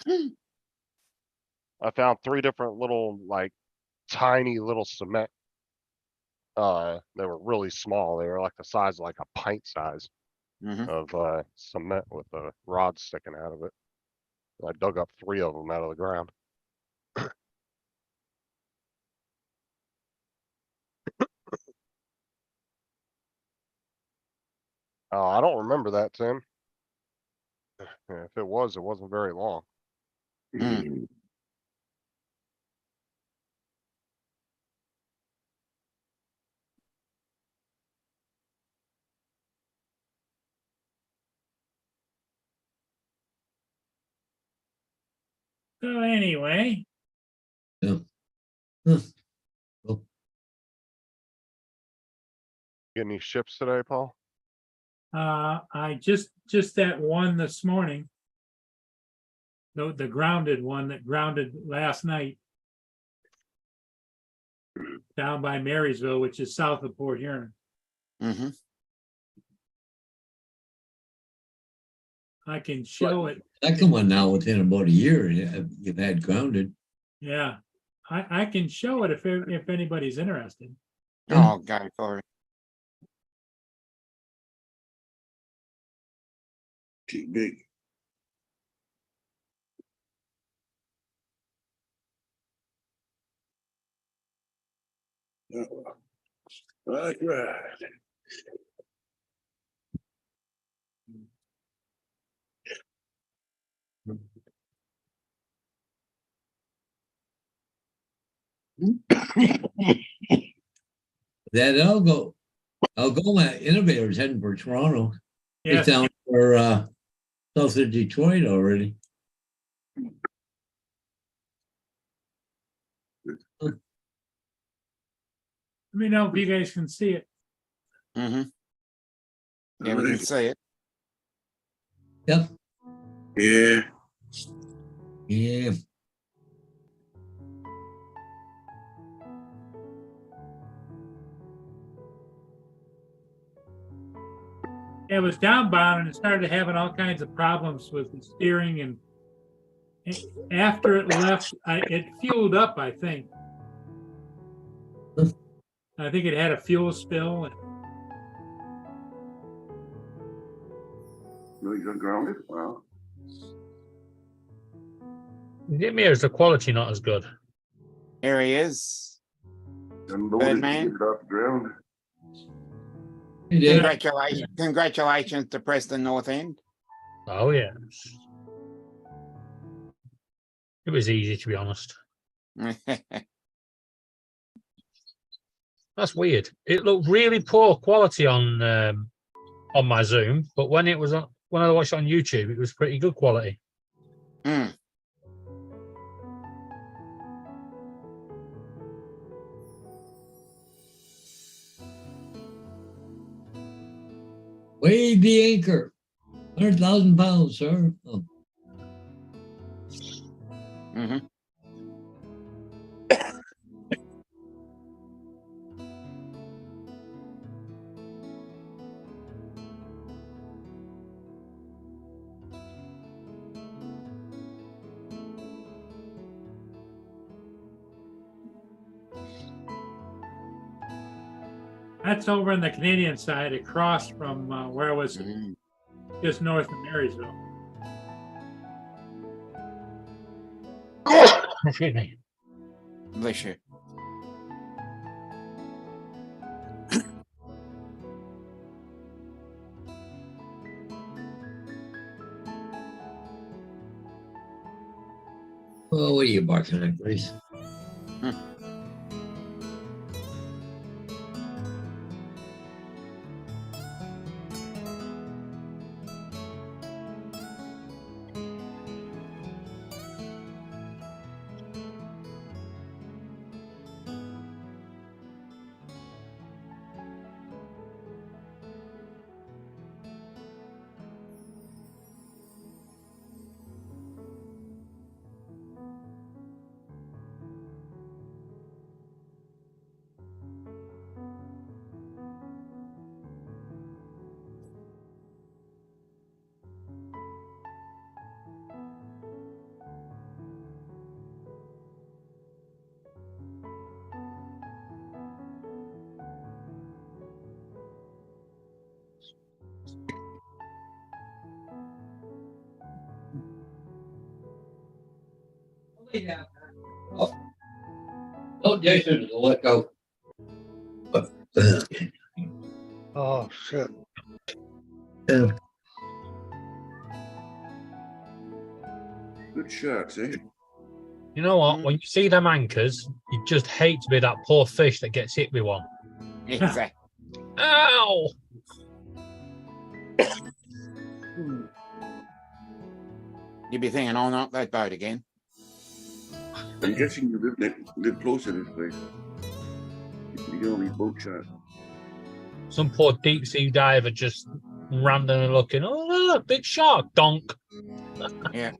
in. I found 3 different little, like, tiny little cement. They were really small. They were like the size of like a pint size
Mhm.
of cement with a rod sticking out of it. I dug up 3 of them out of the ground. I don't remember that, Tim. If it was, it wasn't very long.
Mm.
So anyway,
Yeah. Huh.
Get any ships today, Paul?
I just that one this morning. The grounded one that grounded last night. Down by Marysville, which is south of Port Huron.
Mhm.
I can show it.
Second one now within about a year, you've had grounded.
Yeah, I can show it if anybody's interested.
Yeah.
Oh, go for it.
Too big. Right, right.
That Algoma Innovators heading for Toronto.
Yes,
It's down for south of Detroit already.
let me know if you guys can see it.
Mhm. Yeah, we can see it.
Yep.
Yeah.
Yeah.
It was downbound and it started having all kinds of problems with the steering, and after it left, it fueled up, I think. I think it had a fuel spill.
No, he's ungrounded. Wow.
Dimir, is the quality not as good?
Here he is.
Unloaded,
man.
get it off the ground.
He did.
Congratulations to Preston North End.
Oh, yeah. It was easy, to be honest. That's weird. It looked really poor quality on my Zoom, but when it was on, when I watched it on YouTube, it was pretty good quality.
Mm.
Wave the anchor. 100,000 pounds, sir. Oh,
Mhm.
That's over on the Canadian side, across from where it was
Mm.
just north of Marysville.
Excuse me.
Bless you.
well, what are you barking at, Grace? Oh, Jason is a let go.
Oh, shit.
Yeah.
Good shots, eh?
You know what? When you see them anchors, you just hate to be that poor fish that gets hit with one.
Exactly.
Ow!
You'd be thinking, oh, not that boat again.
I'm guessing you live close to this place. You get all these boat shots.
Some poor deep sea diver just randomly looking. Oh, look, big shark, donk.
Yeah.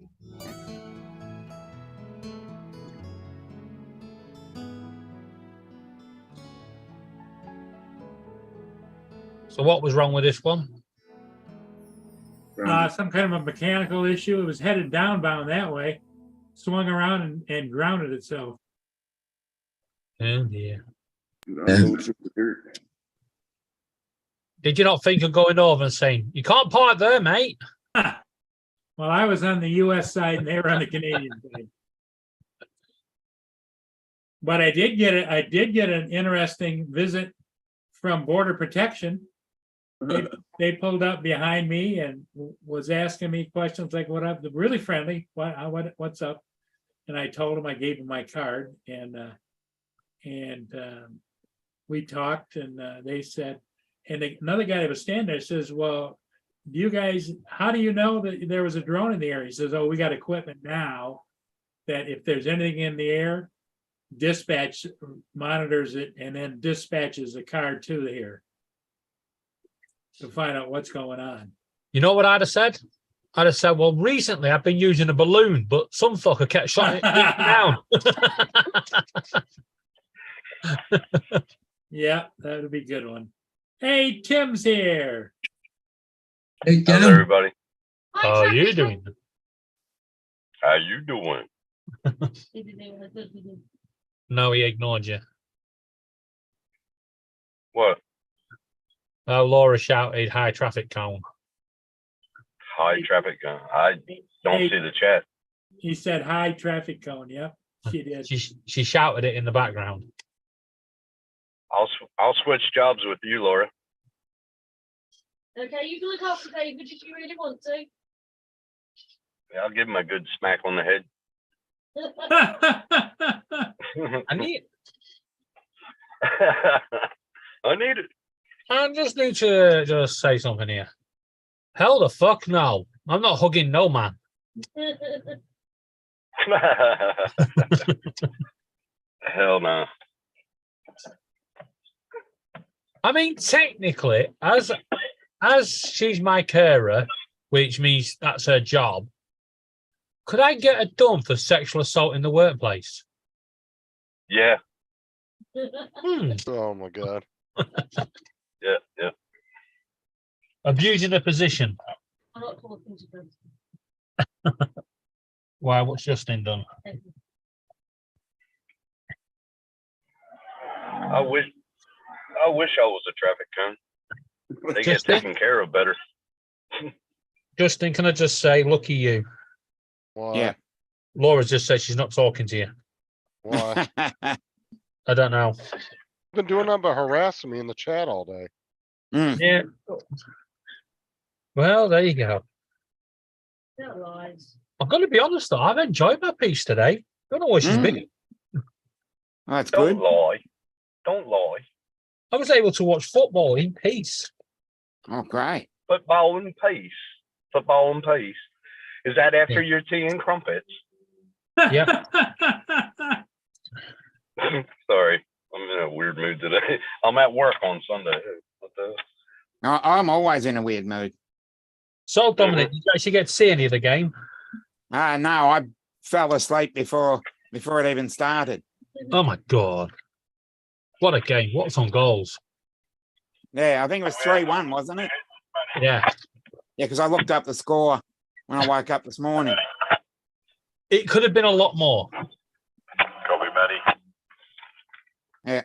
So what was wrong with this one?
Some kind of a mechanical issue. It was headed downbound that way, swung around and grounded itself.
Oh dear.
Unload some of the dirt.
Did you not think of going over and saying, you can't park there, mate?
Well, I was on the US side and they were on the Canadian side. But I did get an interesting visit from Border Protection. They pulled up behind me and was asking me questions like, "What up?" Really friendly. What's up? And I told them, I gave them my card, and we talked, and they said, and another guy that was standing there says, "Well, you guys, how do you know that there was a drone in the air?" He says, "Oh, we got equipment now that if there's anything in the air, dispatch monitors it and then dispatches a car to the air to find out what's going on."
You know what I'd have said? I'd have said, well, recently I've been using a balloon, but some fucker kept shutting it down.
Yeah, that would be a good one. Hey, Tim's here.
Hey,
How's
Tim.
everybody?
How are you doing?
How you doing?
No, he ignored you.
What?
Laura shouted high traffic cone.
High traffic gun. I don't
Hey.
see the chat.
He said hi, traffic cone. Yep, she did.
She shouted it in the background.
I'll switch jobs with you, Laura.
Okay, you can look after David if you really want to.
Yeah, I'll give him a good smack on the head.
I need
I need it.
I just need to just say something here. Hell the fuck no. I'm not hugging no man.
Hell no.
I mean, technically, as she's my carer, which means that's her job, could I get her done for sexual assault in the workplace?
Yeah,
Oh my god.
yeah.
Abusing a position.
I'm not talking to them.
Why? What's Justin done?
I wish I was a traffic cone. They get
Justin?
taken care of better.
Justin, can I just say, lucky you.
Why?
Yeah.
Laura's just said she's not talking to you.
Why?
I don't know.
Been doing nothing but harassing me in the chat all day.
Yeah. Well, there you go.
They're lies.
I'm going to be honest though, I've enjoyed my piece today. Don't know where she's been.
That's
Don't
good.
lie. Don't lie.
I was able to watch football in peace.
Oh, great.
Football and peace. Football and peace. Is that after your tea and crumpets?
Yeah.
Sorry, I'm in a weird mood today. I'm at work on Sunday. What the?
I'm always in a weird mood.
So, Dominic, did you actually get to see any of the game?
No, I fell asleep before it even started.
Oh my God. What a game. What some goals.
Yeah, I think it was 3-1, wasn't it?
Yeah.
Yeah, because I looked up the score when I woke up this morning.
It could have been a lot more.
Copy, Matty.
Yeah.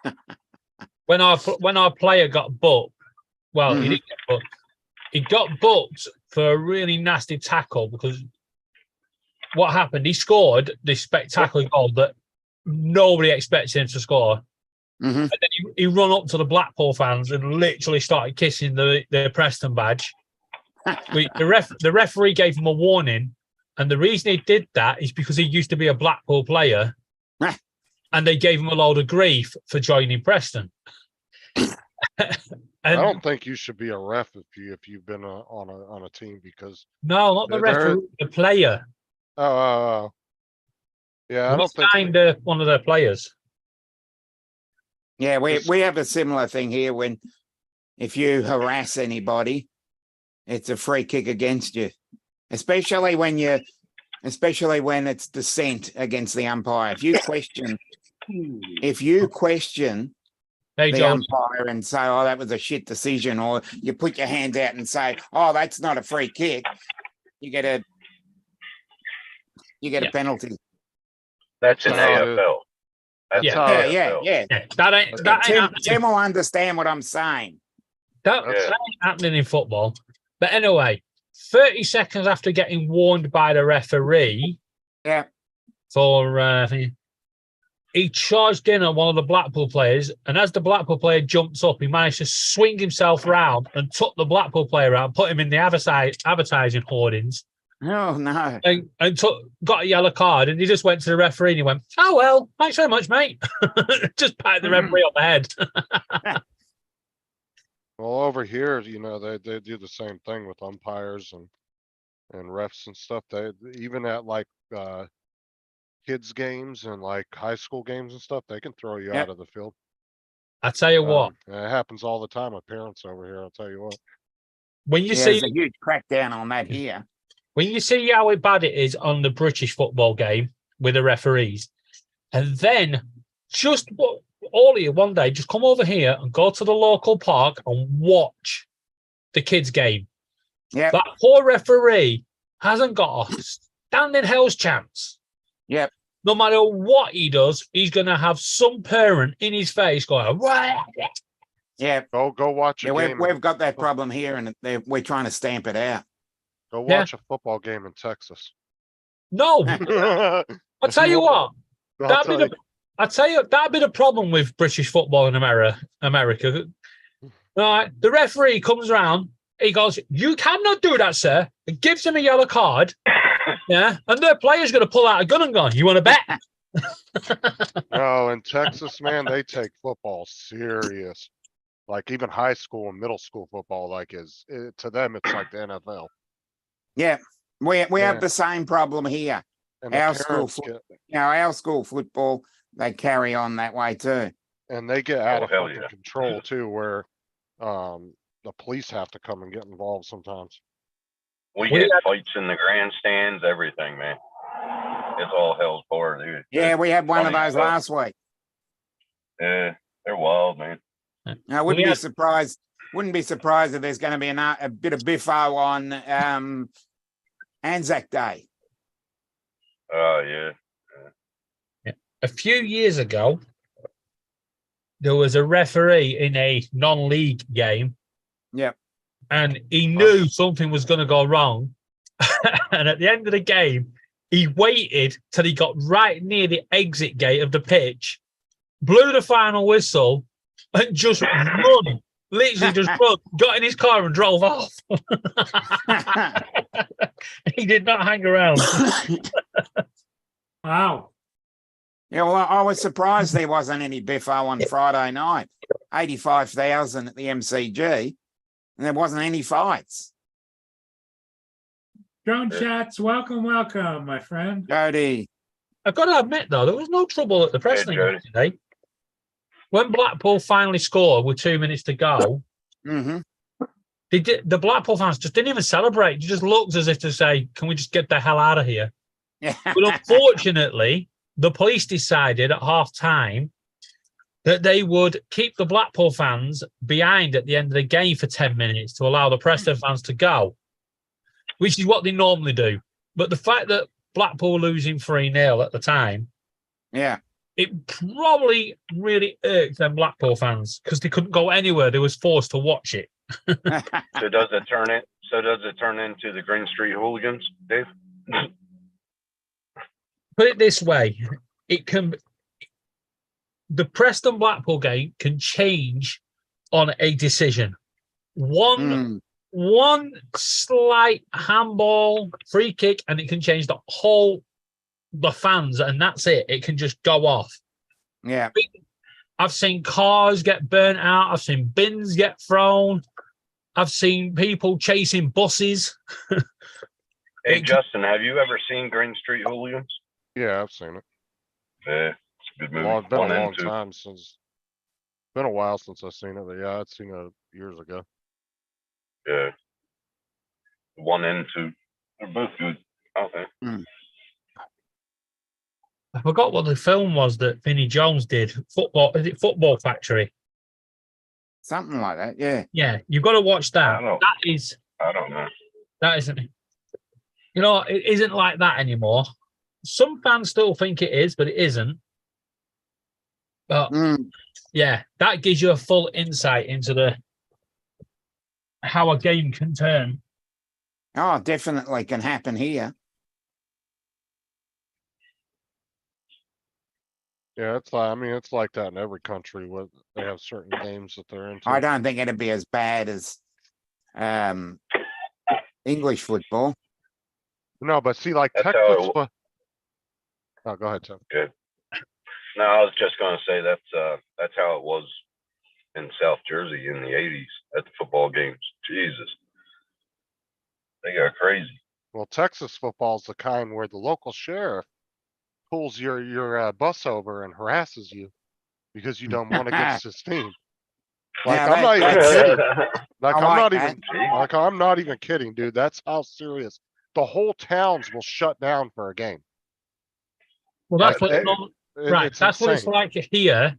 Jesus.
When our player got booked, well, he
Mhm.
didn't get booked. He got booked for a really nasty tackle because what happened? He scored this spectacular goal that nobody expected him to score.
Mhm.
And then he run up to the Blackpool fans and literally started kissing the Preston badge. The referee gave him a warning, and the reason he did that is because he used to be a Blackpool player, and they gave him a load of grief for joining Preston.
I
And
don't think you should be a ref if you've been on a team because
no, not the
There-
referee, the player.
yeah, I
He
don't think
signed one of their players.
Yeah, we have a similar thing here when if you harass anybody, it's a free kick against you. Especially when it's dissent against the umpire. If you question
Hey,
the
George.
umpire and say, "Oh, that was a shit decision," or you put your hands out and say, "Oh, that's not a free kick," you get a penalty.
That's in
Oh,
AFL. That's
Yeah.
in
Oh,
Yeah.
AFL.
Yeah, that ain't happening.
Tim will understand what I'm saying.
That ain't happening in football. But anyway, 30 seconds after getting warned by the referee
Yeah.
for he charged in on one of the Blackpool players, and as the Blackpool player jumps up, he managed to swing himself round and took the Blackpool player out, put him in the advertising hoardings,
Oh no.
and got a yellow card. And he just went to the referee and he went, "Oh well, thanks very much, mate." Just patted the referee on the head.
well over here, they do the same thing with umpires and refs and stuff. They even at like kids games and like high school games and stuff, they can throw you
Yep.
out of the field.
I tell you what,
It happens all the time with parents over here. I'll tell you what.
when you
Yeah,
see
there's a huge crackdown on that here.
when you see how bad it is on the British football game with the referees, and then just all of you one day just come over here and go to the local park and watch the kids' game.
Yep.
That poor referee hasn't got a standing hell's chance.
Yep.
No matter what he does, he's going to have some parent in his face going, "What?"
Yeah.
Go watch a
Yeah,
game.
we've got that problem here, and we're trying to stamp it out.
Go
Yeah.
watch a football game in Texas.
No, I'll tell you what.
I'll tell you.
That'd be the problem with British football in America. Right, the referee comes around, he goes, "You cannot do that, sir," and gives him a yellow card. Yeah, and their player's going to pull out a gun and go, "You want to bet?"
No, in Texas, man, they take football serious. Like even high school and middle school football, to them, it's like the NFL.
Yeah. We
Yeah.
have the same problem here.
And the
Our school
parents
our school football, they carry on that way too.
and they get out of
hell
fucking
yeah.
control too, where the police have to come and get involved sometimes.
We
We
get
had-
fights in the grandstands, everything, man. It's all hell's bar, dude.
Yeah, we had one of
Funny
those
stuff.
last week.
Yeah, they're wild, man.
I wouldn't
We
be
had-
surprised. Wouldn't be surprised if there's going to be a bit of biffo on Anzac Day.
Oh, yeah.
A few years ago, there was a referee in a non-league game.
Yep.
And he knew something was going to go wrong. And at the end of the game, he waited till he got right near the exit gate of the pitch, blew the final whistle, and just run. Literally just run, got in his car and drove off. He did not hang around.
Wow.
Yeah, well, I was surprised there wasn't any biffo on Friday night. 85,000 at the MCG, and there wasn't any fights.
Drone shots, welcome, my friend.
Jody,
I've got to admit, though, there was no trouble at the Preston
Jody.
game today. When Blackpool finally scored with 2 minutes to go,
mhm.
the Blackpool fans just didn't even celebrate. It just looked as if to say, "Can we just get the hell out of here?"
Yeah.
But unfortunately, the police decided at half time that they would keep the Blackpool fans behind at the end of the game for 10 minutes to allow the Preston fans to go, which is what they normally do. But the fact that Blackpool were losing 3-0 at the time,
Yeah.
it probably really irked them Blackpool fans because they couldn't go anywhere. They was forced to watch it.
So does it turn into the Green Street Hooligans, Dave?
put it this way, it can the Preston Blackpool game can change on a decision. One slight handball, free kick, and it can change the fans, and that's it. It can just go off.
Yeah.
I've seen cars get burnt out. I've seen bins get thrown. I've seen people chasing buses.
Hey, Justin, have you ever seen Green Street Hooligans?
Yeah, I've seen it.
Yeah, it's a good movie.
Well, it's been
One
a
and
long
two.
time since. Been a while since I've seen it, but yeah, I'd seen it years ago.
Yeah. One and two. They're both good. Okay.
I forgot what the film was that Vinnie Jones did. Is it Football Factory?
Something like that. Yeah.
Yeah, you've got to watch that.
I don't- I don't know.
That isn't. You know, it isn't like that anymore. Some fans still think it is, but it isn't. But yeah, that gives you a full insight into how a game can turn.
Oh, definitely can happen here.
Yeah, it's like, I mean, it's like that in every country where they have certain games that they're into.
I don't think it'd be as bad as English football.
No, but see, like
That's how
Texas.
it
Oh, go ahead, Tim.
Good. No, I was just gonna say that's how it was in South Jersey in the '80s at the football games. Jesus, they got crazy.
Well, Texas football is the kind where the local sheriff pulls your bus over and harasses you because you don't want against his team. Like
Yeah,
I'm not even
that's-
kidding. Like
I
I'm
like
not
that.
even like I'm not even kidding, dude. That's how serious. The whole towns will shut down for a game.
Well, that's
Like,
what right. That's what it's
insane.
like here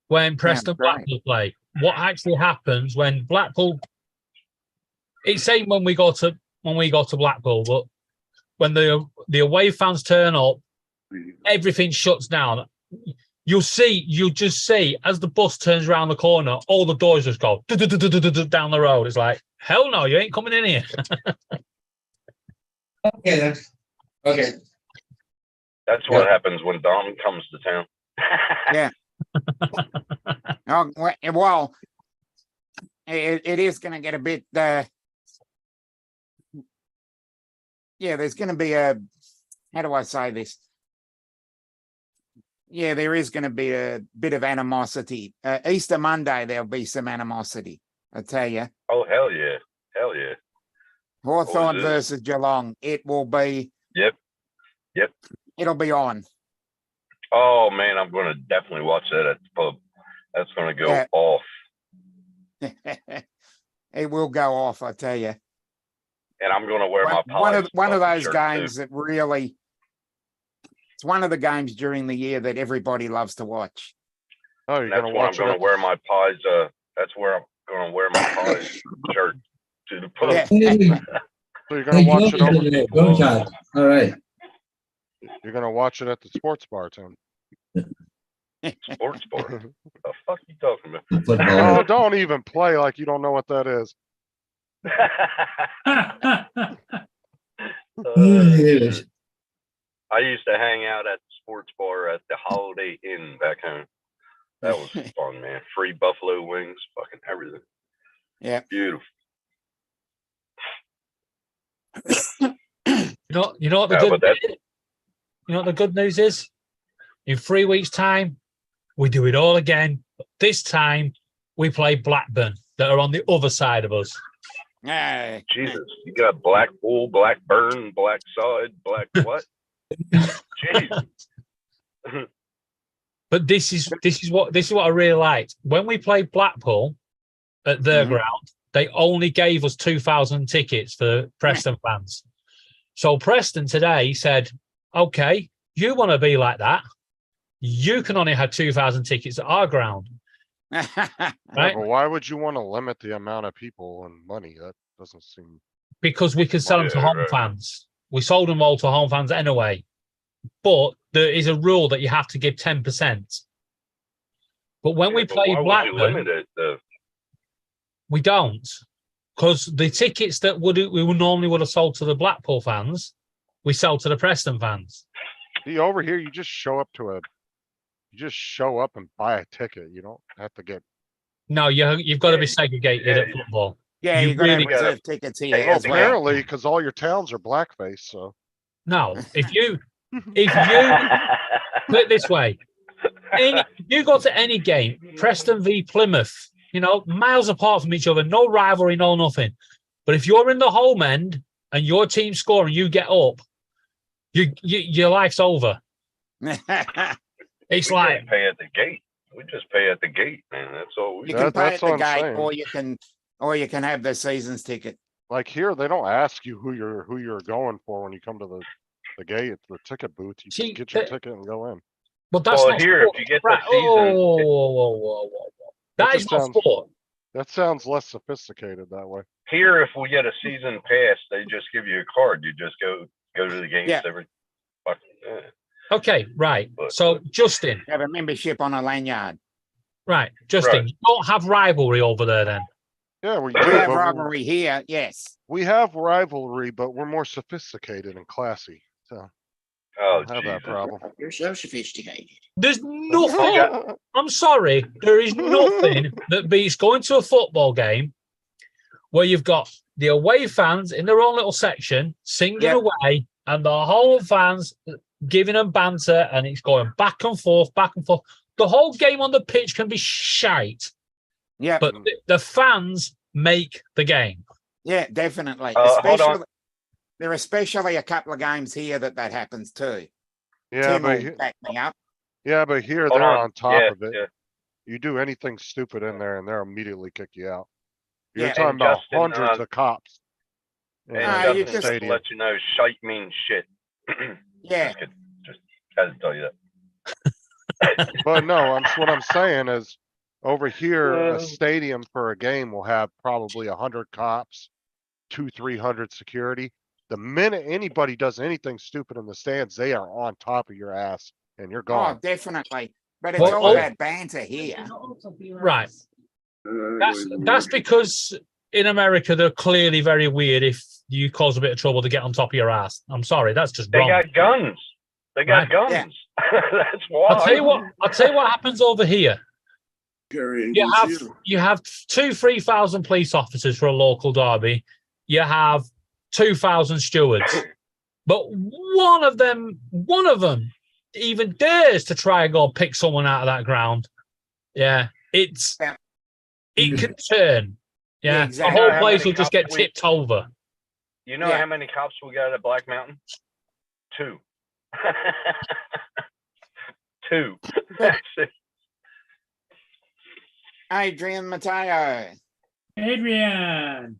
when Preston
right.
Blackpool play. What actually happens when Blackpool? It's same when we go to Blackpool, but when the away fans turn up, everything shuts down. You'll just see as the bus turns around the corner, all the doors just go down the road. It's like, hell no, you ain't coming in here.
Okay, that's okay.
That's what happens when Dom comes to town.
Yeah. Oh, well, it is going to get a bit. Yeah, there's going to be a. How do I say this? Yeah, there is going to be a bit of animosity. Easter Monday, there'll be some animosity. I tell you.
Oh hell yeah, hell yeah.
Hawthorn
is it?
versus Geelong. It will be.
Yep.
It'll be on.
Oh man, I'm gonna definitely watch that at the pub. That's gonna go
Yeah.
off.
It will go off, I tell you.
And I'm gonna wear my
One of
Pies
those
shirt,
games
too.
that really. It's one of the games during the year that everybody loves to watch.
Oh, you're
And that's
gonna
when I'm
watch it.
gonna
at
wear
the-
my Pies. That's where I'm gonna wear my Pies shirt to the pub.
Yeah.
So you're gonna watch it over.
Go Todd. All right.
You're gonna watch it at the sports bar, Tim.
Sports bar. The fuck you talking about?
Oh,
Football.
don't even play like you don't know what that is.
Yes.
I used to hang out at the sports bar at the Holiday Inn back home. That was fun, man. Free buffalo wings, fucking everything.
Yeah.
Beautiful.
You know what the
Yeah,
good
but that-
you know what the good news is? In 3 weeks' time, we do it all again. But this time we play Blackburn that are on the other side of us.
Yeah.
Jesus, you got Black Bull, Black Burn, Black Side, Black what? Jeez.
But this is what I really liked. When we played Blackpool at their ground, they only gave us 2,000 tickets for Preston fans. So Preston today said, "Okay, you want to be like that? You can only have 2,000 tickets at our ground."
Yeah,
Right?
but why would you want to limit the amount of people and money? That doesn't seem.
Because we could sell them to
Yeah,
home
right.
fans. We sold them all to home fans anyway. But there is a rule that you have to give 10%. But when we
Yeah, but
play
why would you
Blackburn,
limit it, though?
we don't. Because the tickets that we normally would have sold to the Blackpool fans, we sell to the Preston fans.
See, over here, you just show up and buy a ticket. You don't have to get,
No, you've got to be
Yeah,
segregated
yeah,
at football.
Yeah,
You
you've got to have
really
gotta-
reserve tickets here
Hey,
as well.
apparently, because all your towns are blackface, so.
No, if you put it this way, if you go to any game, Preston v Plymouth, miles apart from each other, no rivalry, no nothing. But if you're in the home end and your team score and you get up, your life's over. It's
We
like,
just pay at the gate. We just pay at the gate, man. That's all we
You
do.
can pay
That's
at the
what I'm
gate,
saying.
or you can have the season's ticket.
Like here, they don't ask you who you're going for when you come to the gate, the ticket booth. You
See,
just get your
the-
ticket and go in.
but that's
Well,
not
here,
sport.
if you get the
Right.
season-
Whoa. That
That
is
just
not
sounds-
sport.
That sounds less sophisticated that way.
Here, if we get a season pass, they just give you a card. You just go to the games
Yeah.
every fucking.
Okay, right.
But-
So, Justin,
Have a membership on a lanyard.
Justin,
Right.
you don't have rivalry over there then.
Yeah, we
We
do,
have
but
rivalry here, yes.
we have rivalry, but we're more sophisticated and classy. So
Oh,
I don't have that
Jesus.
problem.
You're so sophisticated.
There's nothing. I'm sorry. There is nothing that beats going to a football game where you've got the away fans in their own little section singing
Yep.
away and the home fans giving them banter and it's going back and forth, back and forth. The whole game on the pitch can be shite,
Yeah,
but the fans make the game.
yeah, definitely.
Hold on.
Especially, there are especially a couple of games here that happens too.
Yeah,
Tim
but
will
he-
back me up.
yeah, but here
Hold
they're
on.
on top
Yeah,
of it.
yeah.
You do anything stupid in there and they'll immediately kick you out. You're
Yeah.
talking
And
about
Justin,
hundreds of cops. in
And
Ah,
the
you
Justin,
just-
just to
stadium.
let you know, shite means shit.
Yeah.
Just had to tell you that.
But no, what I'm saying is over here, a
Uh.
stadium for a game will have probably 100 cops, 200-300 security. The minute anybody does anything stupid in the stands, they are on top of your ass and you're
Oh,
gone.
definitely. But it's
Well,
all
oh-
about banter here.
Right. That's because in America they're clearly very weird if you cause a bit of trouble to get on top of your ass. I'm sorry, that's just
They
wrong.
got guns. They got
Right.
guns. That's why.
I'll tell you what happens over here.
Carrying
You have
concealed.
3,000 police officers for a local derby. You have 2,000 stewards, but one of them even dares to try and go pick someone out of that ground. Yeah, it can turn.
Yeah,
Yeah,
exactly.
the whole
How
place
many
will just get
cops we-
tipped over.
You know
Yeah.
how many cops we got at Black Mountain? 2. 2. That's it.
Adrian Mateo.
Adrian.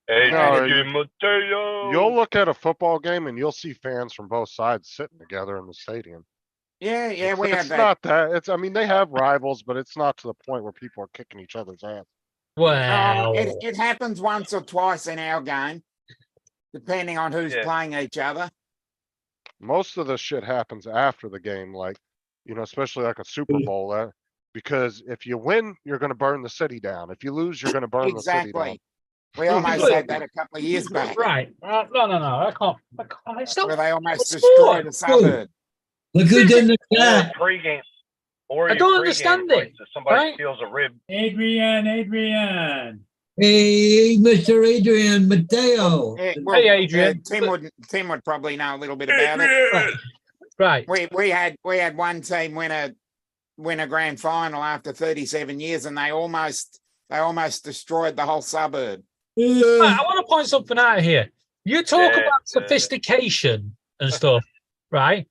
Hey,
No,
Mateo.
You'll look at a football game and you'll see fans from both sides sitting together in the stadium.
Yeah,
It's,
we have
it's
that.
not that. I mean, they have rivals, but it's not to the point where people are kicking each other's ass.
Well,
It happens once or twice in our game, depending on who's
Yeah.
playing each other.
Most of the shit happens after the game, like, especially like a Super Bowl, because if you win, you're gonna burn the city down. If you lose, you're gonna burn the city down.
Exactly. We almost had that a couple of years back,
right. No. I can't. It's not.
where they almost
It's
destroyed a
sport.
suburb.
Look who's in the
Or
chat.
a pregame. Or
I
your
don't
pregame
understand
fights
it,
if somebody
right?
steals a rib.
Adrian.
Hey, Mr. Adrian Mateo.
Yeah,
Hey, Adrian.
Tim would probably know a little bit about it.
Right.
We had one team win a grand final after 37 years, and they almost destroyed the whole suburb.
Right, I want to point something out here. You talk
Yeah,
about sophistication and stuff, right?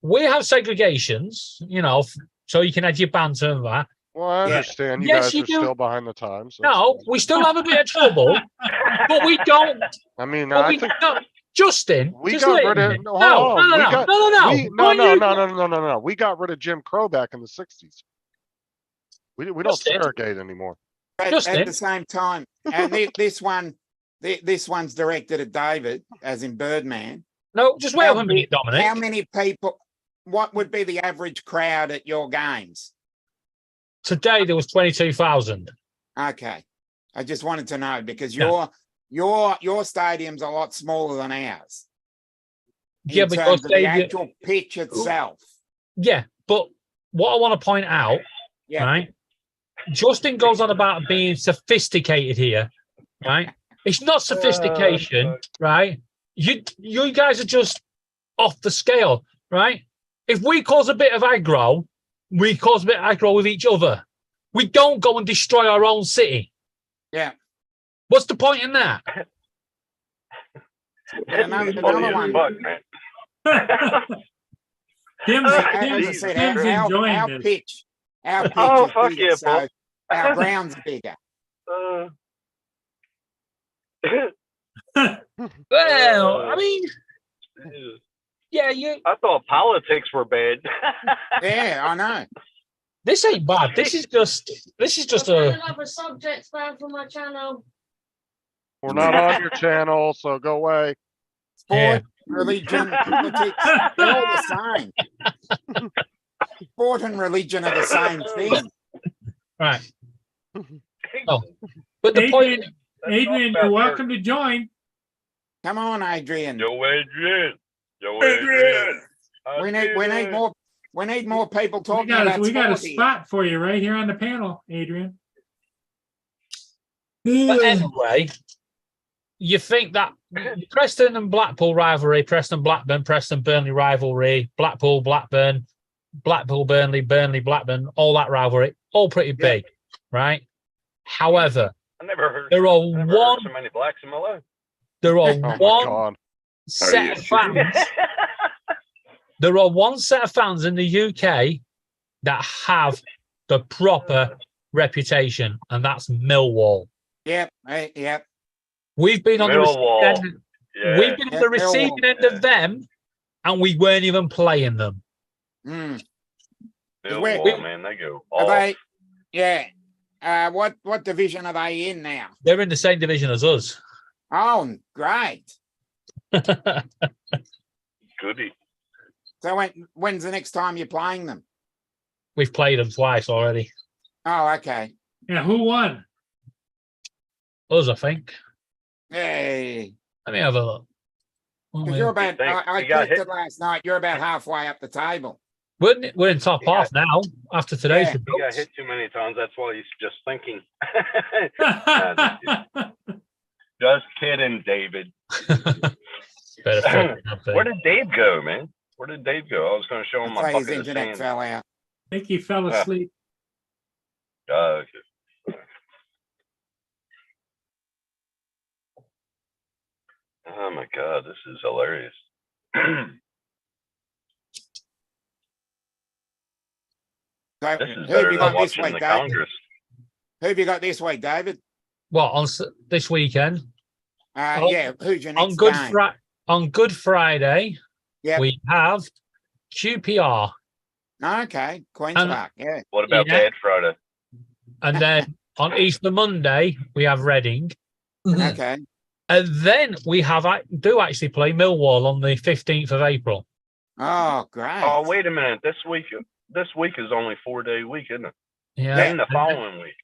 We have segregations, so you can have your banter and that.
Well, I
Yeah.
understand you
Yes,
guys
you
are
do.
still behind the times.
No, we still have a bit of trouble, but we don't.
I mean,
But
I
we
think
don't. Justin,
we
just
got
listen
rid
to
of.
me.
No,
No,
hold on.
no,
We
no,
got-
no, no,
we-
no.
no. We got rid of Jim Crow back in the 60s. We don't
Justin.
segregate anymore.
But
Justin.
at the same time, and this one's directed at David, as in Birdman.
No, just wait
How
a minute, Dominic.
How many people? What would be the average crowd at your games?
Today there was 22,000.
Okay, I just wanted to know because
Yeah.
your stadium's a lot smaller than ours.
Yeah,
in
because
terms of the
they-
actual pitch itself.
Yeah, but what I want to point out,
Yeah.
right? Justin goes on about being sophisticated here, right? It's not sophistication, right? You guys are just off the scale, right? If we cause a bit of aggro, we cause a bit of aggro with each other. We don't go and destroy our own city.
Yeah.
What's the point in that?
Another
It's funny as
one.
fuck, man.
Tim's,
As I
Tim's,
said,
Tim's
our
enjoying this.
pitch, our pitch
Oh,
is
fuck
bigger,
yeah,
so
Paul.
our ground's bigger.
Uh,
Well, I mean, yeah,
I thought politics were bad.
Yeah, I know.
this ain't bad. This is just
Another subject banned from my channel.
We're not on your channel, so go away.
Sport,
Yeah.
religion, politics, they're all the same. Sport and religion are the same thing.
right. Oh, but the point,
Adrian, you're welcome to join.
Come on, Adrian.
Joe Adrian. Joe
Adrian.
We need more people
We
talking
got,
about
we got a
sport here.
spot for you right here on the panel, Adrian.
but anyway, you think that Preston and Blackpool rivalry, Preston Blackburn, Preston Burnley rivalry, Blackpool Blackburn, Blackpool Burnley, Burnley Blackburn, all that rivalry, all pretty big, right? However,
I never heard.
there are
I never heard
one,
so many blacks in my life.
there are
Oh my
one
god.
set of fans. There are one set of fans in the UK that have the proper reputation, and that's Millwall.
Yep, yep.
We've been on the
Millwall.
receiving end,
Yeah.
we've been on the
Yeah,
receiving
Millwall.
end of them, and we weren't even playing them.
Mm.
Millwall, man, they go
Are
off.
they? Yeah. What division are they in now?
They're in the same division as us.
Oh, great.
Goody.
So when's the next time you're playing them?
We've played them twice already.
Oh, okay.
Yeah, who won?
Us, I think.
Hey,
Let me have a look. Oh,
because
yeah.
you're about. I
You got
checked
hit.
it last night. You're about halfway up the table.
We're in top
Yeah.
half now after today's
Yeah.
You got
results.
hit too many times. That's why he's just thinking.
Where
Just kidding, David.
Better fucking have been.
Where did Dave go, man? Where did Dave go? I was going to show him
I'd
my
say his
bucket of
internet
sand.
fell out.
I think he fell asleep.
Okay. Oh my God, this is hilarious.
So
This is
who have
better
you
than
got this
watching
week,
the
David?
Congress.
Who have you got this week, David?
What on this weekend? Oh,
Yeah, who's your
On
next
Good
game?
on Good Friday,
Yep.
we have QPR,
Okay, Queen's
And-
Park. Yeah.
What about
Yeah.
Bad Friday?
and then on Easter Monday we have Reading,
Okay.
and then we do actually play Millwall on the 15th of April.
Oh, great.
Oh, wait a minute. This week is only 4-day week, isn't it?
Yeah.
And the following week.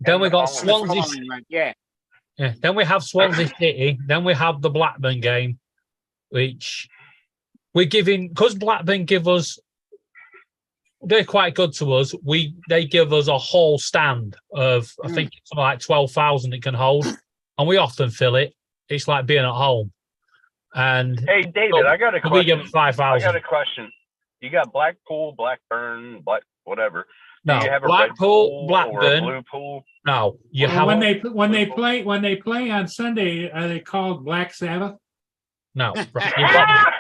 Then
and
we
the
got
following
The
Swansea.
following week, yeah.
Yeah. Then we have Swansea City. Then we have the Blackburn game, which we're giving because Blackburn give us. They're quite good to us. They give us a whole stand of I think it's something like 12,000 it can hold, and we often fill it. It's like being at home. And
Hey, David, I got a
we give
question.
them
I got
5,000.
a question. You got Blackpool, Blackburn, whatever.
No,
Do you have a
Blackpool,
red pool or a
Blackburn.
blue pool?
No, you
Well,
have
when they play on Sunday, are they called Black Sabbath?
no. Right, you've got-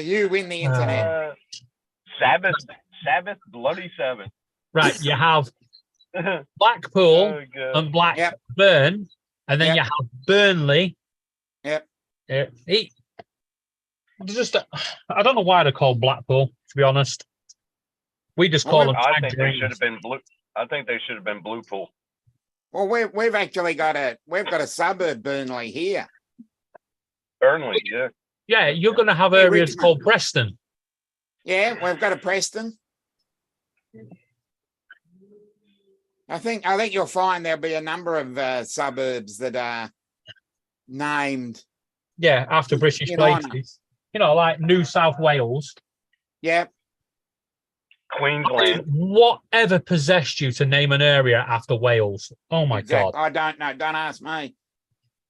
You win the internet.
Sabbath, bloody Sabbath.
right, you have Blackpool
Oh, God.
and Blackburn, and then
Yep.
you have Burnley.
Yep.
I don't know why they're called Blackpool, to be honest. We just call
Well,
them
I think they
tangerines.
should have been blue. I think they should have been blue pool.
Well, we've actually got a suburb Burnley here.
Burnley, yeah.
Yeah, you're going to have
Yeah,
areas
Richmond.
called Preston.
Yeah, we've got a Preston. I think you'll find there'll be a number of suburbs that are named.
Yeah, after British
In honour.
places. You know, like New South Wales.
Yep.
Queensland.
Whatever possessed you to name an area after Wales? Oh my
exact-
God.
I don't know. Don't ask me.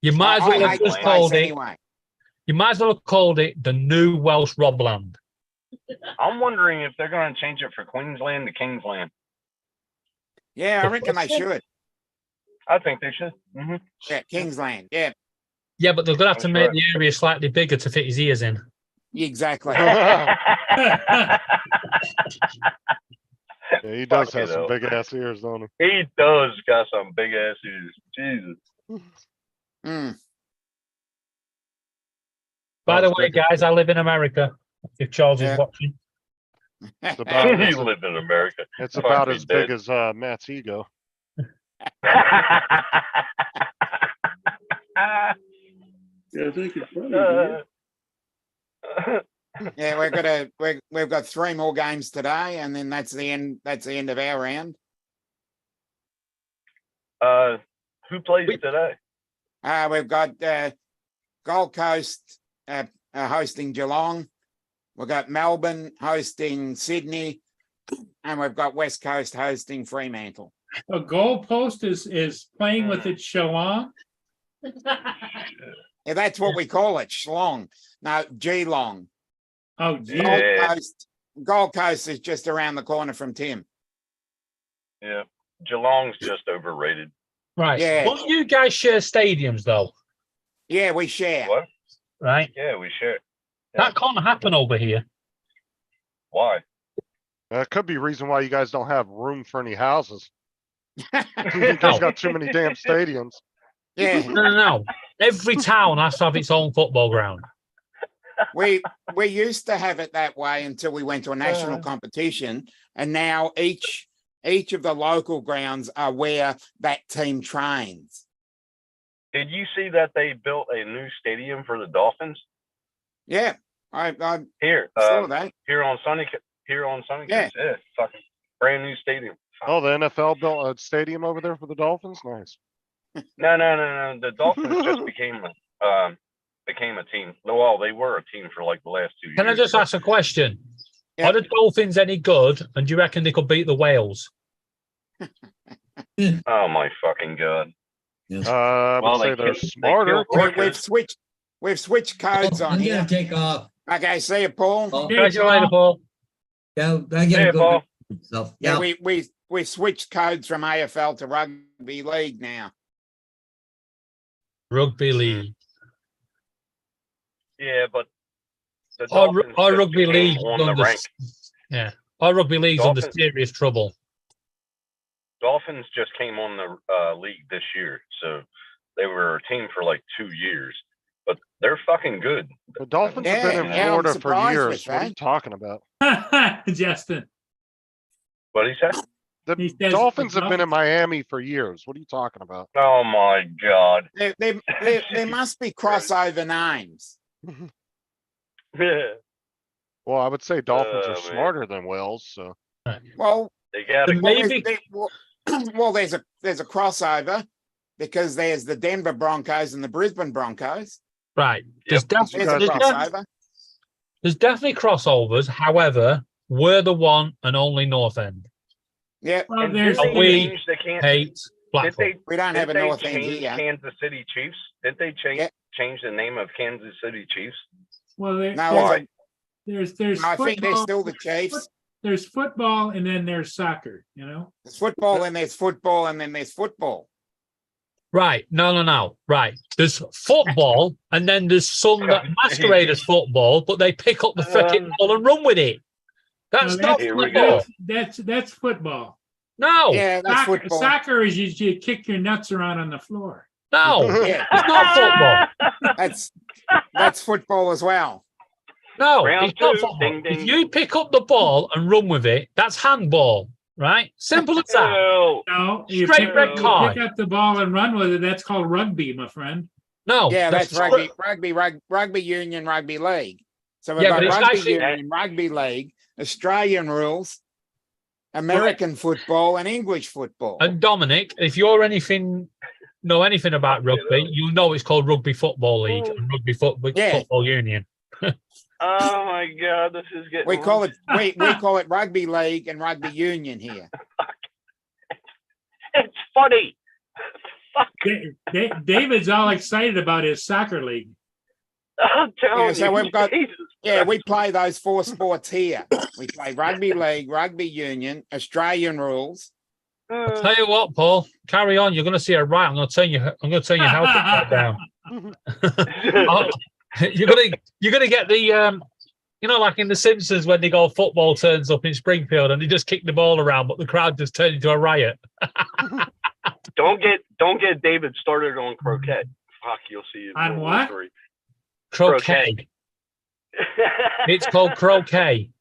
You might as
I
well have
hate the
just
place
called it.
anyway.
You might as well have called it the New Welsh Robland.
I'm wondering if they're going to change it for Queensland to Kingsland.
Yeah, I reckon they should.
I think they should.
Yeah, Kingsland. Yeah,
Yeah, but they're gonna have to
That's
make
right.
the area slightly bigger to fit his ears in.
exactly.
Yeah, he does
Fuck
have
it
some
up.
big ass ears, don't he?
He does got some big ass ears. Jesus.
Mm.
By the
Well,
way, guys, I live in America. If Charles
Yeah.
is watching.
It's about,
You live in America.
it's
Fuck
about
me
as big
dead.
as Matt's ego.
Yeah, I think it's funny. man.
Yeah, we've got 3 more games today, and then that's the end. That's the end of our round.
Who plays today?
We've got Gold Coast hosting Geelong. We've got Melbourne hosting Sydney, and we've got West Coast hosting Fremantle.
A goalpost is playing with its Geelong.
Yeah, that's what we call it, Schlong. No, Geelong.
Oh, gee.
Yeah.
Gold Coast is just around the corner from Tim.
Yeah. Geelong's just overrated.
Right.
Yeah.
Don't you guys share stadiums though?
Yeah, we share.
What?
Right?
Yeah, we share.
That can't happen over here.
Why?
That could be a reason why you guys don't have room for any houses. You guys got too many damn stadiums.
Yeah,
No. Every town has to have its own football ground.
we used to have it that way until we went to a national competition, and now each of the local grounds are where that team trains.
Did you see that they built a new stadium for the Dolphins?
Yeah, I
Here,
saw that.
here on Sunny,
Yeah.
yeah, fucking brand new stadium.
Oh, the NFL built a stadium over there for the Dolphins? Nice.
No. The Dolphins just became a team. Well, they were a team for like the last 2 years.
Can I just ask a question?
Yeah.
Are the Dolphins any good? And do you reckon they could beat the Wales?
Oh my fucking god!
I would
Well,
say
they
they're
killed- they
smarter.
killed-
We've switched codes on
I'm
here.
gonna take off.
Okay, see you, Paul.
Oh,
Yeah.
Catch you later, Paul.
yeah, I
Hey,
gotta go.
Paul.
do stuff.
Yeah,
Yeah,
we switched codes from AFL to rugby league now.
Rugby league.
Yeah, but the
Our,
Dolphins
our
just
rugby
became
league
on the
under,
rank.
yeah. Our rugby league's under
Dolphins-
serious trouble.
Dolphins just came on the league this year, so they were a team for like 2 years, but they're fucking good.
The Dolphins have been in
Yeah, I'm
Florida for
surprised
years.
with
What are
that.
you talking about?
Justin.
What did he say?
The
He says
Dolphins
the
have been in Miami for years. What are you talking about?
Oh my god!
There must be crossover names.
Yeah,
Well, I would say Dolphins
Oh,
are
man.
smarter than Wales. So
Well,
they got
And
to.
maybe-
there's a crossover because there's the Denver Broncos and the Brisbane Broncos.
Right. There's,
Yep.
definitely,
There's a
there's, def-
crossover.
there's definitely crossovers. However, we're the one and only North End.
Yeah,
Well,
And
there's
did they
we-
change the
Hate
Did
Blackpool.
they?
we don't have a
Did they
North End
change
here.
Kansas City Chiefs? Did they change
Yeah.
change the name of Kansas City Chiefs?
Well,
No,
Why?
there's
I think they're
football,
still the Chiefs.
there's football, and then there's soccer. You know.
There's football and there's football and then there's football.
Right. No. Right. There's football, and then there's some that masquerade as football, but they pick up the freaking ball and run with it. That's
No,
not
Here we
football.
go.
That's football.
No.
Yeah, that's football.
Soccer is you kick your nuts around on the floor.
No.
Yeah,
It's not football.
that's football as well.
No,
Round
it's not
two,
football.
ding,
If
ding.
you pick up the ball and run with it, that's handball, right? Simple as that.
No.
No, you
Straight
pick,
red
you
card.
pick up the ball and run with it. That's called rugby, my friend.
No.
Yeah, that's
not-
rugby union, rugby league. So we've
Yeah,
got
but it's
rugby
actually-
union, rugby league, Australian rules, American football, and English football.
And Dominic, if you're anything know anything about
Okay,
rugby,
that-
you'll know it's called Rugby Football League and Rugby
Yeah.
Football Union.
Oh my god, this is getting.
We call it rugby league and rugby union here.
It's funny. Fuck.
David's all excited about his soccer league.
I'm telling
Yeah, so
you.
we've got-
Jesus
Yeah,
Christ.
we play those 4 sports here. We play rugby league, rugby union, Australian rules.
Tell you what, Paul, carry on. You're going to see a right. I'm going to tell you. I'm going to tell you how to put that down. Oh, you're gonna get the you know, like in The Simpsons when they go football turns up in Springfield and they just kick the ball around, but the crowd just turned into a riot.
Don't get David started on croquet. Fuck, you'll see.
On
World War
what?
III.
Croquet. It's called croquet.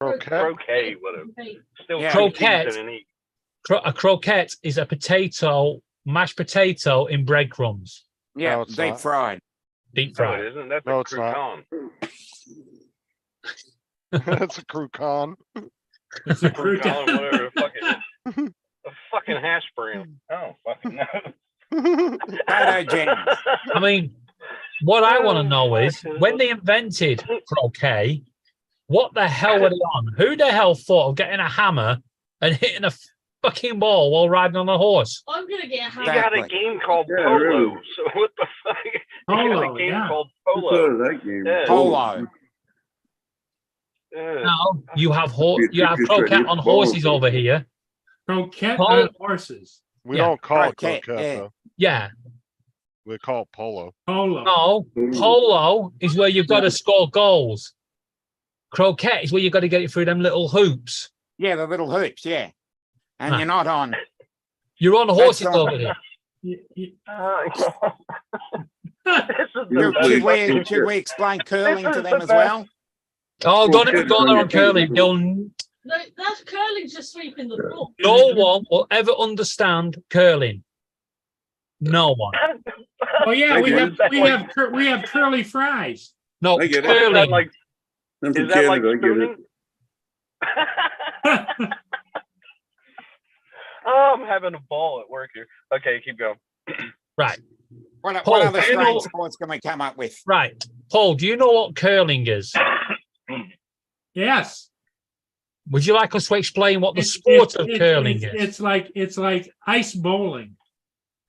Okay.
Croquet, whatever. Still
Yeah.
Croquette.
confusing and eat.
A croquette is a potato, mashed potato in breadcrumbs,
Yeah,
No, it's
deep
not.
fried.
deep
No, it
fried.
isn't. That's
No,
a
it's not.
crouton.
That's a crouton.
It's a
Crouton,
crouton.
whatever the fuck it is. A fucking hash brown. Oh, fucking no.
Potato jam.
I mean, what I want to know is when they invented croquet, what the hell were they on? Who the hell thought of getting a hammer and hitting a fucking ball while riding on a horse?
I'm gonna get a
You
hammer.
got a
Exactly.
game called
Yeah,
Polo.
really.
So what the fuck? You got
Polo,
a game
yeah.
called
I
Polo.
thought of that game.
Yeah.
Polo.
Yeah.
Now you have croquet on horses over here.
Croquette
Paul-
on horses.
We
Yeah.
don't call it
Croquet,
croquet,
yeah.
though.
Yeah.
We call it polo.
Polo.
No, polo is where you've got to score goals. Croquet is where you've got to get it through them little hoops.
Yeah, the little hoops, yeah. And
Ah.
you're not on.
You're on horses
not-
over here.
This is the
Yeah,
best
Should
fucking-
we, should we explain curling
This
to
is
them
the
as
best.
well?
Oh, don't even go there on curling.
No, that's curling's just sweeping the floor.
No one will ever understand curling. No one.
Oh yeah,
I
we
get
have
it.
we have curly fries.
No,
I get it.
Is that
curling.
like,
I'm from
is that like
Canada. I get it.
spooning? Oh, I'm having a ball at work here. Okay, keep going.
Right,
What
Paul,
other
do you know-
strange sports can we come up with?
right. Paul, do you know what curling is?
Yes.
Would you like us to explain what the
It's-
sport
it's-
of
it's-
curling
it's-
is?
It's like ice bowling.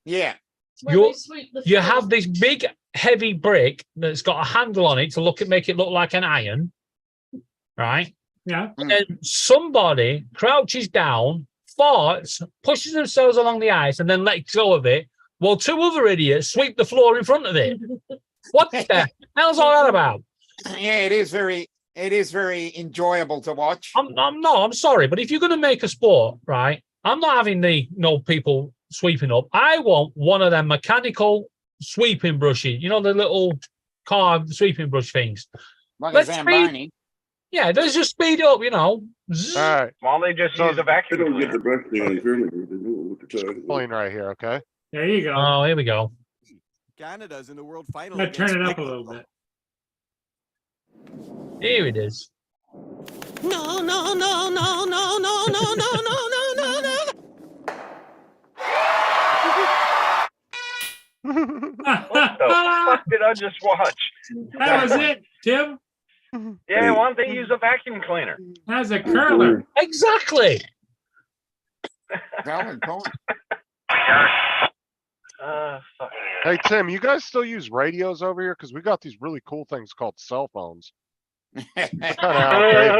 Yeah,
Where
You-
they sweep the
You
floor.
have this big, heavy brick that's got a handle on it to make it look like an iron, right?
Yeah.
And then somebody crouches down, farts, pushes themselves along the ice, and then lets go of it, while 2 other idiots sweep the floor in front of it. What the hell's all that about?
yeah, it is very enjoyable to watch.
I'm sorry, but if you're going to make a sport, right, I'm not having people sweeping up. I want one of them mechanical sweeping brushes, you know, the little car sweeping brush things.
Like
let's
a
speed-
Zamboni.
Yeah, let's just speed it up, you know. Zzz.
All right.
Why don't they just
So-
use a
I
vacuum
don't get
cleaner?
the brush thing on curling. They know what they're talking about.
Explain right here, okay?
There you go.
Oh, here we go.
Canada's in the world final.
I'm gonna turn it
against
up a little bit.
Here it is.
No, no, no, no, no, no, no, no, no, no, no, no.
What the fuck did I just watch?
That was it, Tim.
Yeah, why don't they use a vacuum cleaner?
That's a curler.
Exactly.
Valid point.
Fuck.
Hey, Tim, you guys still use radios over here? Because we got these really cool things called cell phones. Kinda outdated.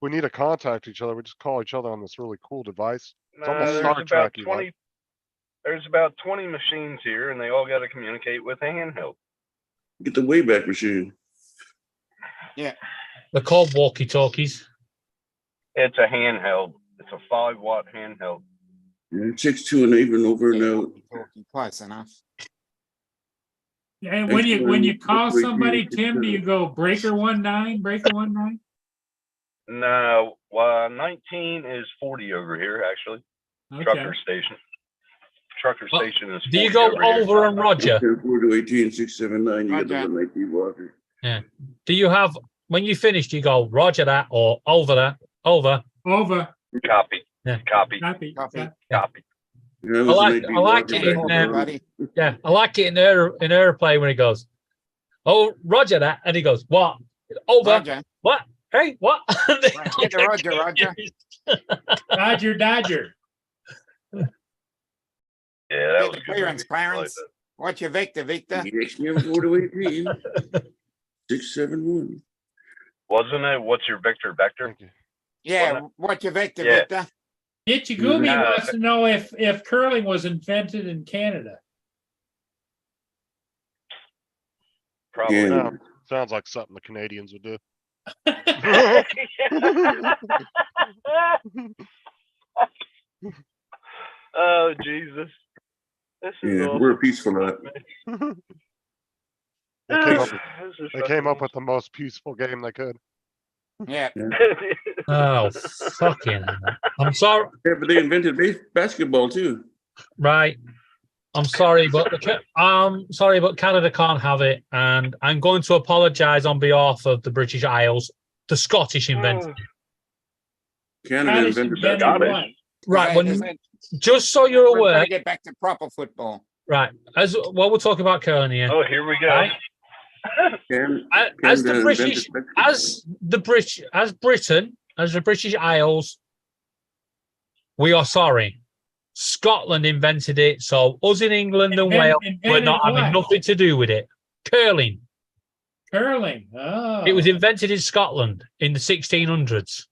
We need to contact each other. We just call each other on this really cool device. It's almost
there's
Star
about
Trek-y,
20. There's about 20 machines here, and they all got to communicate with a handheld.
Get the Wayback Machine.
They're called walkie-talkies.
It's a handheld. It's a 5-watt handheld.
Yeah, 6-2 and even over and out.
Close enough.
And when you call somebody, Tim, do you go breaker 19, breaker 19?
No, 19 is 40 over here, actually.
Okay.
Trucker station. Trucker
Well,
station is 40
Do you go
over here.
over and Roger?
4 to 18, 6, 7, 9. You got the
Roger.
119 Walker.
Do you have, when you finish, do you go Roger that or over that? Over.
Over.
Copy.
Yeah.
Copy.
Copy.
Copy.
Yeah.
Copy.
Yeah,
I like it in
Everybody.
yeah, I like it in airplane when he goes, "Oh, Roger that," and he goes, "What? Over?
Roger.
What? Hey, what?"
Right, get the Roger, Roger.
Dodger, Dodger.
Yeah, that
Get
was
the
a good
clearance,
movie. I like
Clarence.
that.
What's your Victor, Victor?
XM 4 to 18. 671.
Wasn't it? What's your Victor Vector?
Thank you.
Yeah, what's your Victor,
Yeah.
Victor?
Itchigumi
Nah,
wants to know if curling was invented in Canada.
Probably.
Yeah.
No, sounds like something the Canadians would do.
Oh Jesus! This is
Yeah,
awesome.
we're a peaceful lot.
They came up,
This is
they came up
fucking
with the most peaceful game they could.
Yeah.
Oh, fucking hell. I'm sorry.
Yeah, but they invented basketball too.
Right. I'm sorry, but sorry, but Canada can't have it, and I'm going to apologise on behalf of the British Isles. The Scottish invented it.
Canada
Scottish
invented
invented
basketball.
what?
Right.
Is
When,
that-
just so you're
we're
aware,
trying to get back to proper football.
right? As well, we're talking about curling here.
Oh, here we go.
Right? As the
Canada
British,
invented basketball.
as Britain, as the British Isles, we are sorry. Scotland invented it, so us in England and Wales, we're
Invented
not having
what?
nothing to do with it. Curling.
Curling. Oh.
It was invented in Scotland in the 1600s.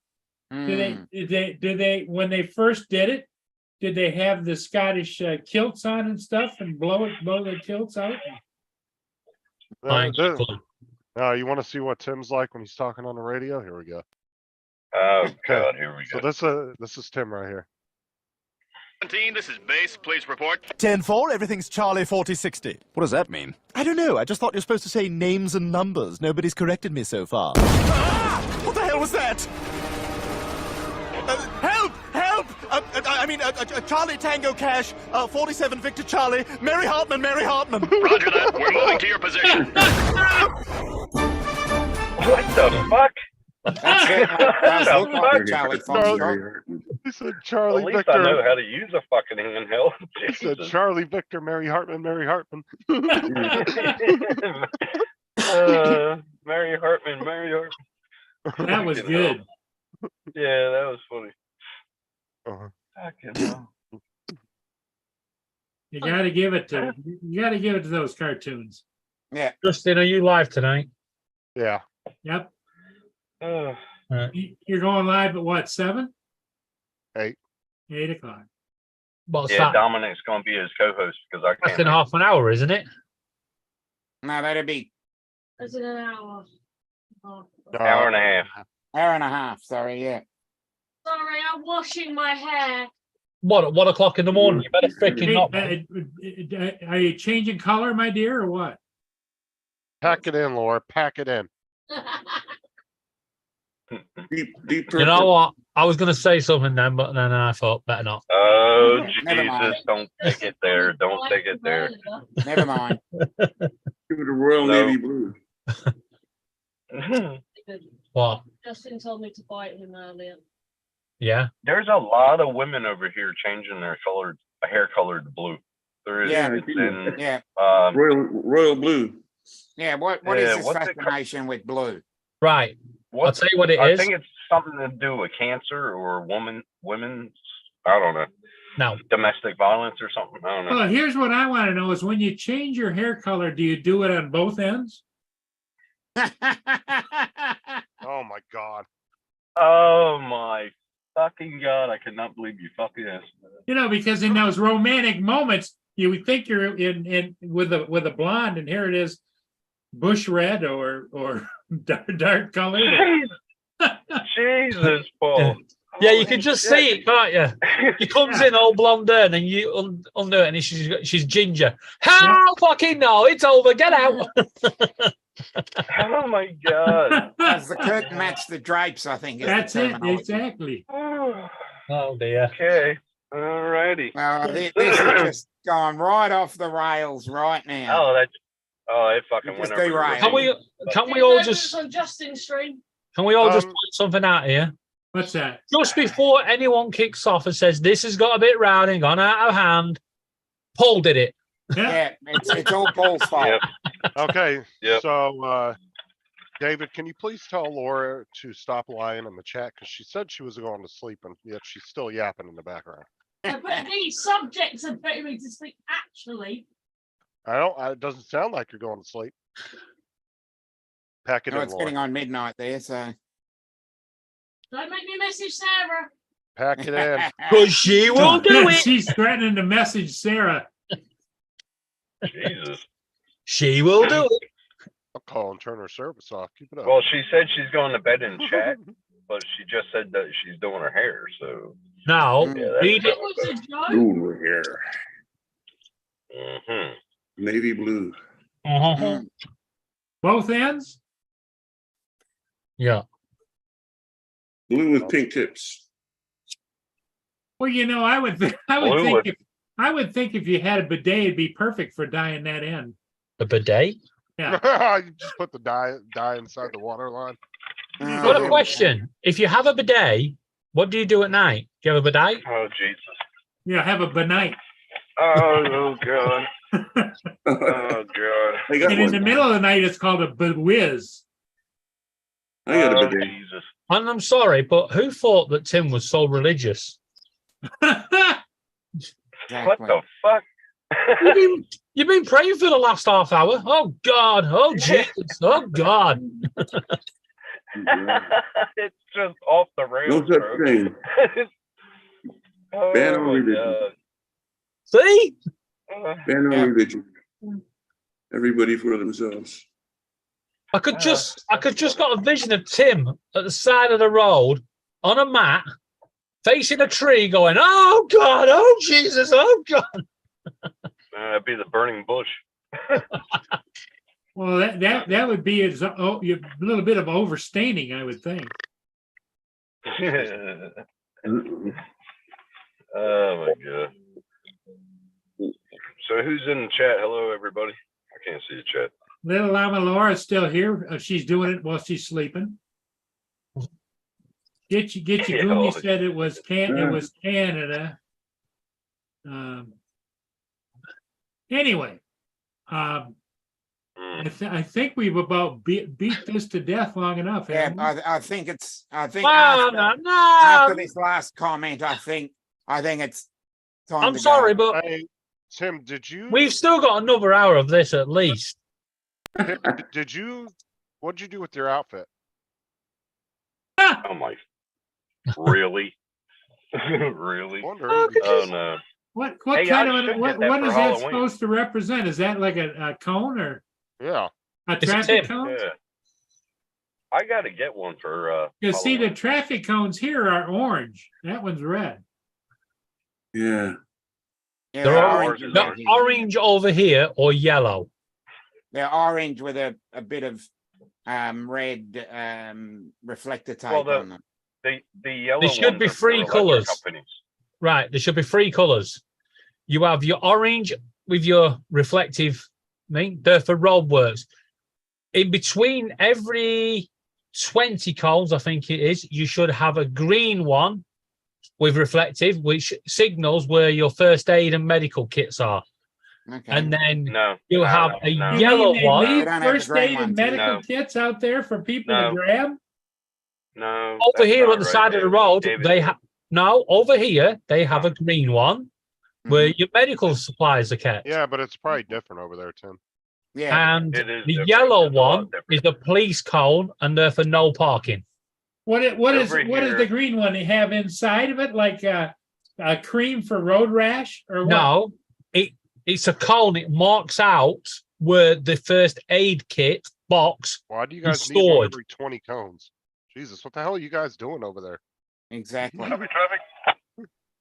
Mm.
Did they when they first did it? Did they have the Scottish kilts on and stuff and blow the kilts out?
I ain't got a
Uh,
clue.
you want to see what Tim's like when he's talking on the radio? Here we go.
Oh God, here we
So
go.
this is Tim right here.
This is base. Please report.
10-4, everything's Charlie 4060. What does that mean? I don't know. I just thought you're supposed to say names and numbers. Nobody's corrected me so far. Ah! What the hell was that? Help! Help! Charlie Tango Cash, 47 Victor Charlie, Mary Hartman, Mary Hartman.
Roger that. We're moving to your position.
What the fuck?
That's it. That does look like Charlie
Charlie-
Foxtrot.
He said
At
Charlie
least I know
Victor.
how to use a fucking handheld.
He said
Jesus.
Charlie Victor, Mary Hartman, Mary Hartman.
Mary Hartman, Mary Hartman.
That was
Fucking
good.
hell. Yeah, that was funny.
Uh-huh.
Fucking hell.
You gotta give it to those cartoons.
Yeah.
Justin, are you live tonight?
Yeah.
Yep.
Uh,
You're going live at what, 7?
8.
8 o'clock.
What's
yeah,
that?
Dominic's gonna be his co-host because I
That's
can't.
in half an hour, isn't it?
No, that'd be
That's in an hour. Oh,
Hour and a half.
hour and a half. Sorry, yeah.
sorry, I'm washing my hair.
What, at 1 o'clock in the morning? You better freaking
Hey,
not.
are you changing color, my dear, or what?
Pack it in, Laura. Pack it in.
Deep
You know what? I was going to say something then, but then I thought better not.
Oh
Never mind.
Jesus! Don't take it there. Don't take it there.
Never mind.
Give it a Royal
No.
Navy blue.
What?
Justin told me to bite him earlier.
Yeah.
There's a lot of women over here changing their hair color to blue. There is.
Yeah.
It's in,
Yeah.
Royal blue.
Yeah. What is
Yeah,
this
what's it
fascination with blue?
Right. I'll tell you what it
I
is.
think it's something to do with cancer or women's. I don't know.
No.
Domestic violence or something. I don't know.
Well, here's what I want to know is when you change your hair color, do you do it on both ends?
Oh my God.
Oh my fucking God! I cannot believe you fucking asked me that.
You know, because in those romantic moments, you would think you're in with a blonde, and here it is, bush red or dark colored.
Jesus, Paul.
Yeah, you can just see it, can't you? He comes in all blonde hair, and then you under it, and she's ginger. How fucking no? It's over. Get out.
Oh my God.
Does the curtain match the drapes? I think is
That's
the
it,
terminology.
exactly.
Oh dear.
Okay. All righty.
Well, this is just gone right off the rails right now.
It fucking
You
went
just
over. the
derailed.
Can we?
rails.
Can we
Didn't
all
know it
just?
was on Justin's stream.
Can we all just
Um,
point something out here?
What's that?
Just before anyone kicks off and says this has got a bit rowdy, gone out of hand, Paul did it.
Yeah, it's all Paul's fault.
Yep.
Okay,
Yep.
so, David, can you please tell Laura to stop lying in the chat? Because she said she was going to sleep and yet she's still yapping in the background.
But these subjects are better to sleep, actually.
It doesn't sound like you're going to sleep. Pack it
No,
in,
it's
Laura.
getting on midnight there, so.
Don't make me message Sarah.
Pack it in.
Because she will do it.
She's threatening to message Sarah.
Jesus.
She will do it.
I'll call and turn her service off. Keep it up.
Well, she said she's going to bed in chat, but she just said that she's doing her hair. So
Now,
Mm.
yeah, that's
read it.
It was a joke.
Ooh, here.
Mhm.
Navy blue.
Uh-huh.
Both ends?
Yeah.
Blue with pink tips.
Well, you know, I would
Blue
think if you had a bidet, it'd be perfect for dyeing that end.
A bidet?
Yeah.
You just put the dye inside the water line.
What a question. If you have a bidet, what do you do at night? Do you have a bidet?
Oh Jesus.
Yeah, have a benite.
Oh God. Oh God.
I got
And in the
one.
middle of the night, it's called a whiz.
I got a
Oh
bidet.
Jesus.
And I'm sorry, but who thought that Tim was so religious?
What
Exactly.
the fuck?
You've been praying for the last half hour. Oh God. Oh Jesus. Oh God.
It's just off the rails,
No such
bro.
thing.
Oh
Ban on
my
religion.
God.
See?
Ban on
Yeah.
religion. Everybody for themselves.
I could just got a vision of Tim at the side of the road on a mat, facing a tree, going, "Oh God, oh Jesus, oh God."
It'd be the burning bush.
Well, that would be a little bit of overstaining, I would think.
Oh my God. So who's in the chat? Hello, everybody. I can't see the chat.
Little Llama Laura's still here. She's doing it while she's sleeping. Get you
Yeah,
Goomy
well,
said it was Canada. Anyway, I think we've about beat this to death long enough.
Yeah,
haven't we?
I think
No.
after this last comment, I think it's time.
I'm
to
sorry,
go.
but
Hey, Tim, did you?
we've still got another hour of this at least.
Did you? What'd you do with your outfit?
Oh my. Really? Really?
Wonder.
Oh no.
What
Hey,
kind
I
of
should
what
get that for
is that
Halloween.
supposed to represent? Is that like a cone or
Yeah.
a
It's a
traffic
tip.
cone?
Yeah. I gotta get one for
Because see, the
Halloween.
traffic cones here are orange. That one's red.
Yeah.
Yeah,
They're
they're
orange,
orange.
they're orange over here or yellow.
They're orange with a bit of red reflector type
Well,
on them.
The yellow
There should
ones
be
are for
three
electric
colours.
companies.
Right, there should be three colours. You have your orange with your reflective, they're for roadworks. In between every 20 cones, I think it is, you should have a green one with reflective, which signals where your first aid and medical kits are.
Okay.
And then
No.
you'll
no,
have a
no.
You
yellow
mean they
one.
leave
They don't have the
first
green
aid and
ones.
medical
No.
kits out there for people
No.
to grab?
No.
Over
that's
here
not
on the
right,
side of the
David.
road,
David,
they have no. Over here, they have a green one where
Mhm.
your medical supplies are kept.
Yeah, but it's probably different over there, Tim.
Yeah.
And
It is
the
different.
yellow
It's a lot
one
different.
is a police cone, and they're for no parking.
What is
Over
the
here-
green one they have inside of it? Like a cream for road rash or what?
No, it's a cone. It marks out where the first aid kit box.
Why do you
It's
guys need one
stored.
every 20 cones? Jesus, what the hell are you guys doing over there?
Exactly.
Traffic, traffic.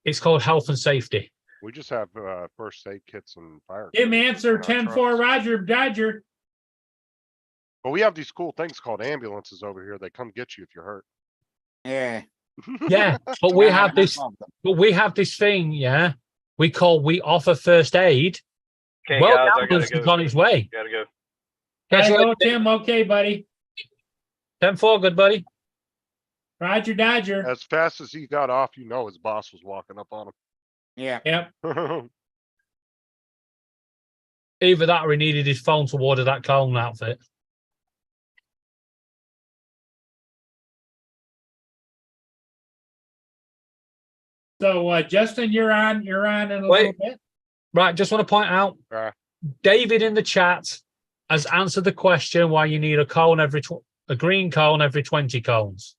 It's called health and safety.
We just have first aid kits and fire.
Him
kits
answer
in our
10-4
trucks.
Roger Dodger.
But we have these cool things called ambulances over here. They come get you if you're hurt.
Yeah.
Yeah, but we
I
have
no
this.
problem.
But we have this thing. Yeah, we offer first aid.
Okay,
Well,
guys,
the
I
ambulance
gotta
is
go.
on its way.
Gotta go.
Catch
Gotta
you
go,
later.
Tim. Okay, buddy.
10-4, good buddy.
Roger Dodger.
As fast as he got off, you know his boss was walking up on
Yeah.
Yep.
him.
Either that or he needed his phone to order that Colin outfit.
So Justin, you're on in a
Wait.
little bit.
Right, just want to point out, David in the chat has answered the question why you need a cone a green cone every 20 cones.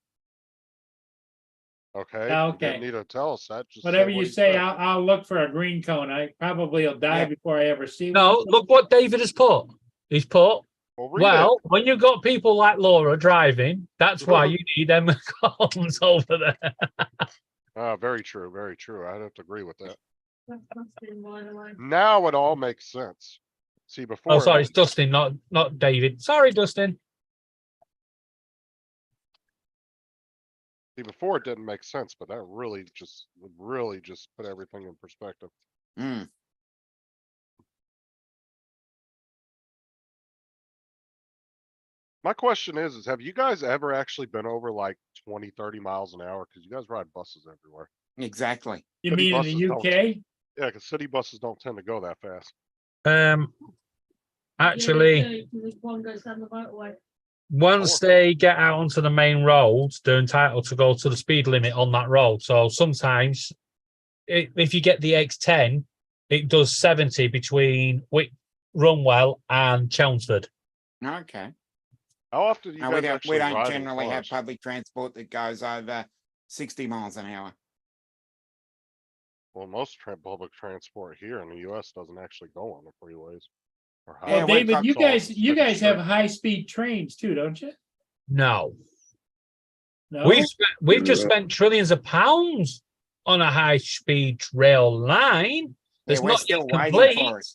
Okay. You
Okay.
didn't need to tell us that. Just
Whatever
what
you
he
say,
said.
I'll look for a green cone. I probably will die
Yeah.
before I ever see
No,
one.
look what David has put. He's put,
Well, read
well, when you've got people like Laura driving, that's why you need them cones over there.
Very true. Very true. I'd have to agree with that.
That must be more than one.
Now it all makes sense. See, before.
Oh, sorry, it's Dustin, not David. Sorry, Dustin.
See, before it didn't make sense, but that really just put everything in perspective.
Mm.
My question is have you guys ever actually been over like 20, 30 miles an hour? Because you guys ride buses everywhere.
Exactly.
You
City
mean in the
buses
UK?
Yeah, because city buses don't tend to go that fast.
Actually,
This one goes down the motorway.
once they get out onto the main road, they're entitled to go to the speed limit on that road. So sometimes, if you get the X10, it does 70 between Runwell and Chelmsford.
Okay.
How often do you
No,
guys
we don't,
actually ride in
generally have
cars?
public transport that goes over 60 miles an hour.
Well, most public transport here in the US doesn't actually go on the freeways. Or
Yeah,
Well,
highways.
David,
got
you
It's all
guys
city
have
street.
high-speed trains too, don't you?
No.
No.
We've just spent trillions of pounds on a high-speed rail line that's
Yeah, we're
not
still
yet
waiting
complete.
for it.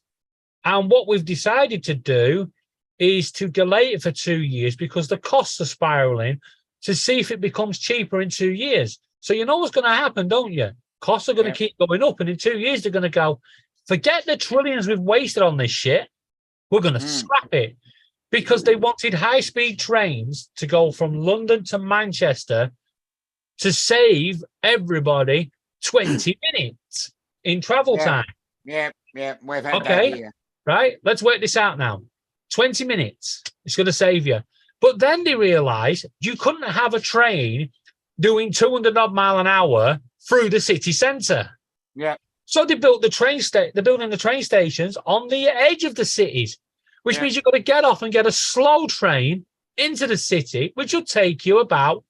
And what we've decided to do is to delay it for 2 years because the costs are spiraling to see if it becomes cheaper in 2 years. So you know what's going to happen, don't you? Costs are going to keep going up, and in 2 years they're going to go, forget the trillions we've wasted on this shit. We're going to scrap it. Because they wanted high-speed trains to go from London to Manchester to save everybody 20 minutes in travel time.
Yeah, we've had
Okay.
that here.
Right? Let's work this out now. 20 minutes. It's going to save you. But then they realized you couldn't have a train doing 200 odd mile an hour through the city centre.
Yeah.
So they built the they're building the train stations on the edge of the cities, which means you've got to get off and get a slow train into the city, which will take you about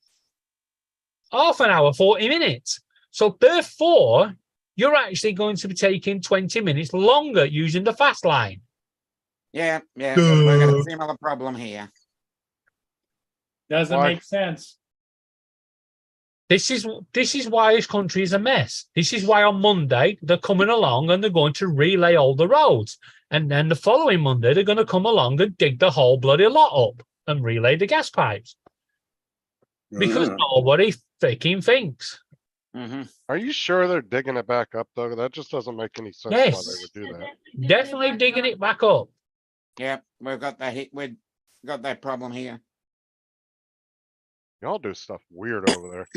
half an hour, 40 minutes. So therefore, you're actually going to be taking 20 minutes longer using the fast line.
Yeah, we've got a similar problem here.
Doesn't make sense.
This is why this country is a mess. This is why on Monday they're coming along and they're going to relay all the roads. And then the following Monday, they're going to come along and dig the whole bloody lot up and relay the gas pipes. Because nobody freaking thinks.
Are you sure they're digging it back up though? That just doesn't make any sense
Yes.
why they would do that.
Definitely digging it back up.
Yeah, we've got that problem here.
Y'all do stuff weird over there.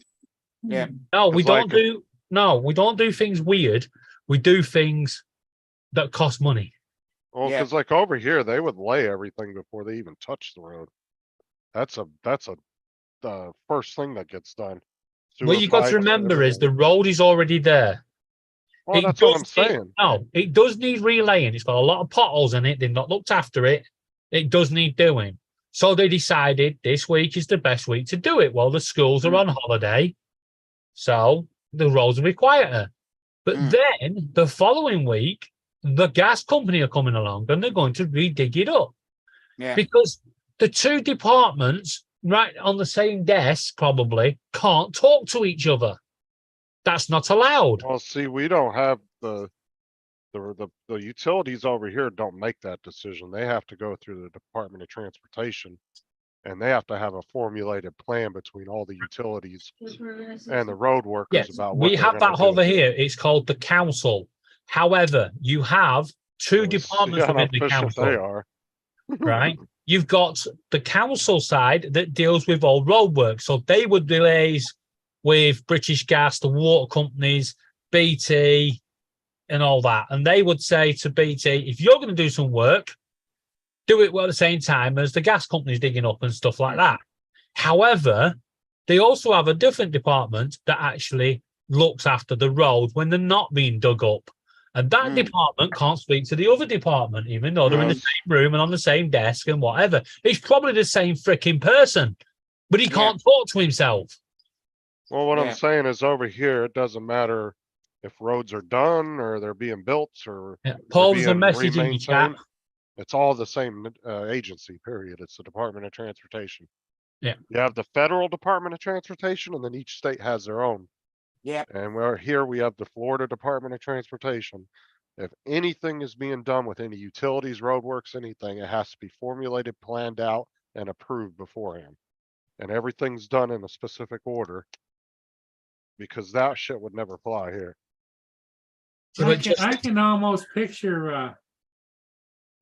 Yeah.
No, we
It's
don't
like
we don't do things weird. We do things that cost money.
Well,
Yeah.
because like over here, they would lay everything before they even touch the road. That's a first thing that gets done.
What
Sewer
you got
pipes
to
and
remember is
everything.
the road is already there.
Well,
It
that's what I'm
does need-
saying.
No, it does need relaying. It's got a lot of potholes in it. They've not looked after it. It does need doing. So they decided this week is the best week to do it. Well, the schools are on holiday, so the roads will be quieter. But then the following week, the gas company are coming along and they're going to re-dig it up.
Yeah.
Because the two departments right on the same desk probably can't talk to each other. That's not allowed.
Well, see, we don't have the utilities over here don't make that decision. They have to go through the Department of Transportation, and they have to have a formulated plan between all the utilities and the road workers
Yes,
about what
we
they're
have
gonna
that
do.
over here. It's called the council. However, you have two
See
departments
how
within the
efficient
council,
they are.
right? you've got the council side that deals with all roadwork. So they would liaise with British Gas, the water companies, BT, and all that. And they would say to BT, if you're going to do some work, do it at the same time as the gas companies digging up and stuff like that. However, they also have a different department that actually looks after the road when they're not being dug up. And that department can't speak to the other department, even though they're in the same room and on the same desk and whatever. It's probably the same freaking person, but he can't talk to himself.
Well, what I'm saying is over here, it doesn't matter if roads are done or they're being built or
Paul,
they're
there's a
being
message in your chat.
remaintained. It's all the same agency, period. It's the Department of Transportation.
Yeah.
You have the Federal Department of Transportation, and then each state has their own.
Yep.
And we have the Florida Department of Transportation. If anything is being done with any utilities, roadworks, anything, it has to be formulated, planned out, and approved beforehand. And everything's done in a specific order because that shit would never fly here.
I can almost picture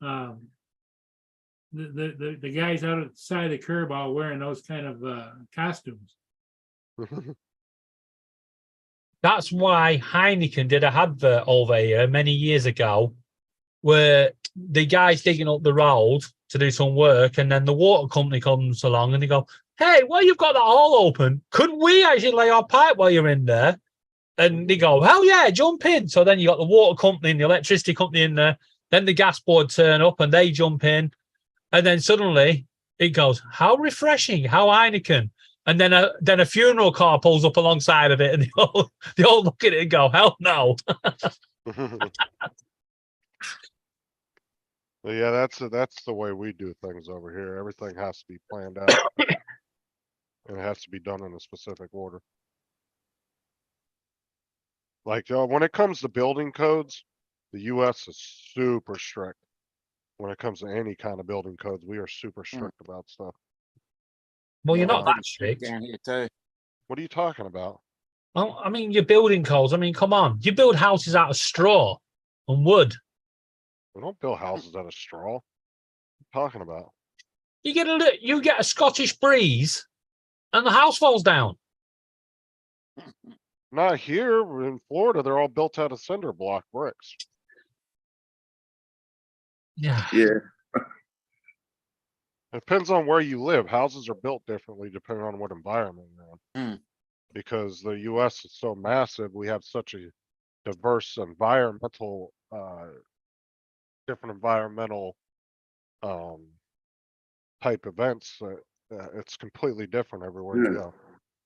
the guys out at the side of the curb all wearing those kind of costumes.
That's why Heineken did a advert over here many years ago where the guy's digging up the road to do some work, and then the water company comes along and they go, hey, well, you've got that hole open. Could we actually lay our pipe while you're in there? And they go, hell yeah, jump in. So then you got the water company and the electricity company in there. Then the gas board turn up and they jump in. And then suddenly it goes, how refreshing, how Heineken. And then a funeral car pulls up alongside of it and they all look at it and go, hell no.
Yeah, that's the way we do things over here. Everything has to be planned out. And it has to be done in a specific order. Like when it comes to building codes, the US is super strict. When it comes to any kind of building codes, we are super strict about stuff.
Well, you're not that strict.
Down here too.
What are you talking about?
Well, I mean, your building codes. I mean, come on. You build houses out of straw and wood.
We don't build houses out of straw. What are you talking about?
You get a Scottish breeze and the house falls down.
Not here. In Florida, they're all built out of cinder block bricks.
Yeah.
It depends on where you live. Houses are built differently depending on what environment you're in. Because the US is so massive, we have such a diverse environmental, different environmental type events. It's completely different everywhere you go.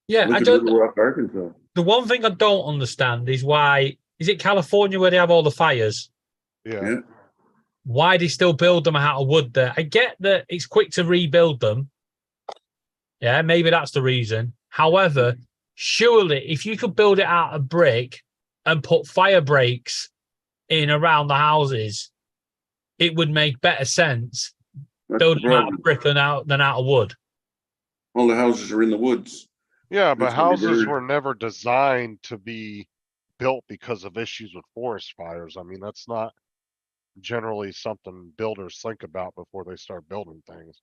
Yeah,
Look
I
at
don't.
Little Rock, Arkansas.
The one thing I don't understand is why is it California where they have all the fires?
Yeah.
Why they still build them out of wood there? I get that it's quick to rebuild them. Yeah, maybe that's the reason. However, surely if you could build it out of brick and put fire breaks in around the houses, it would make better sense building out of brick than out of wood.
All the houses are in the woods.
Yeah, but
That's what they
houses
do.
were never designed to be built because of issues with forest fires. I mean, that's not generally something builders think about before they start building things.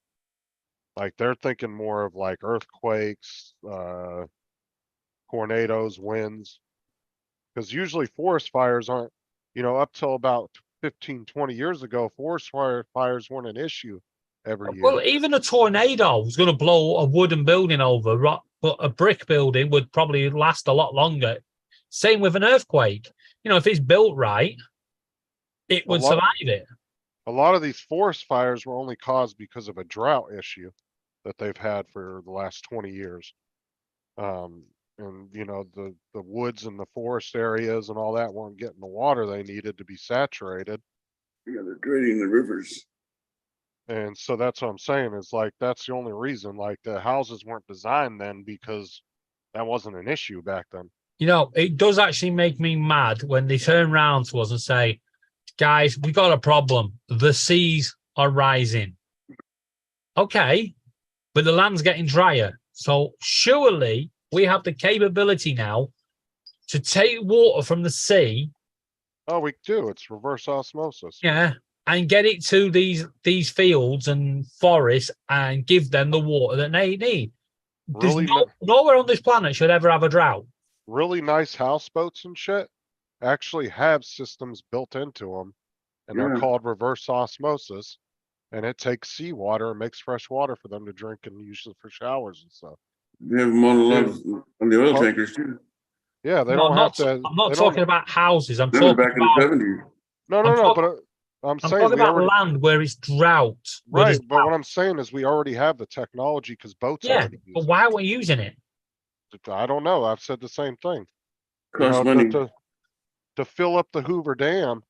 Like they're thinking more of like earthquakes, tornadoes, winds. Because usually forest fires aren't, up till about 15, 20 years ago, forest fires weren't an issue every year.
Well, even a tornado was going to blow a wooden building over, but a brick building would probably last a lot longer. Same with an earthquake. If it's built right, it would survive it.
A lot of these forest fires were only caused because of a drought issue that they've had for the last 20 years. And the woods and the forest areas and all that weren't getting the water they needed to be saturated.
Yeah, they're draining the rivers.
And so that's what I'm saying is like, that's the only reason, like the houses weren't designed then because that wasn't an issue back then.
It does actually make me mad when they turn around to us and say, guys, we got a problem. The seas are rising. Okay, but the land's getting drier. So surely we have the capability now to take water from the sea.
Oh, we do. It's reverse osmosis.
Yeah. and get it to these fields and forests and give them the water that they need. There's
Really,
nowhere on this planet should ever have a drought.
really nice houseboats and shit actually have systems built into them, and they're
Yeah.
called reverse osmosis. And it takes seawater and makes fresh water for them to drink and use it for showers and stuff.
They have them on the loads on the oil
Huh?
tankers too.
Yeah, they
No,
don't have to.
I'm not
they
talking
don't-
about houses. I'm
That was
talking
back in the
about,
70s.
No, no,
I'm
no.
talk-
But I'm
I'm
saying
talking
we
about
already,
land where it's drought. where
right.
there's
But what I'm saying is we already have the technology because boats
Yeah,
already use
but
it.
why aren't we using it?
I don't know. I've said the same thing.
Costs
know,
money.
To fill up the Hoover Dam,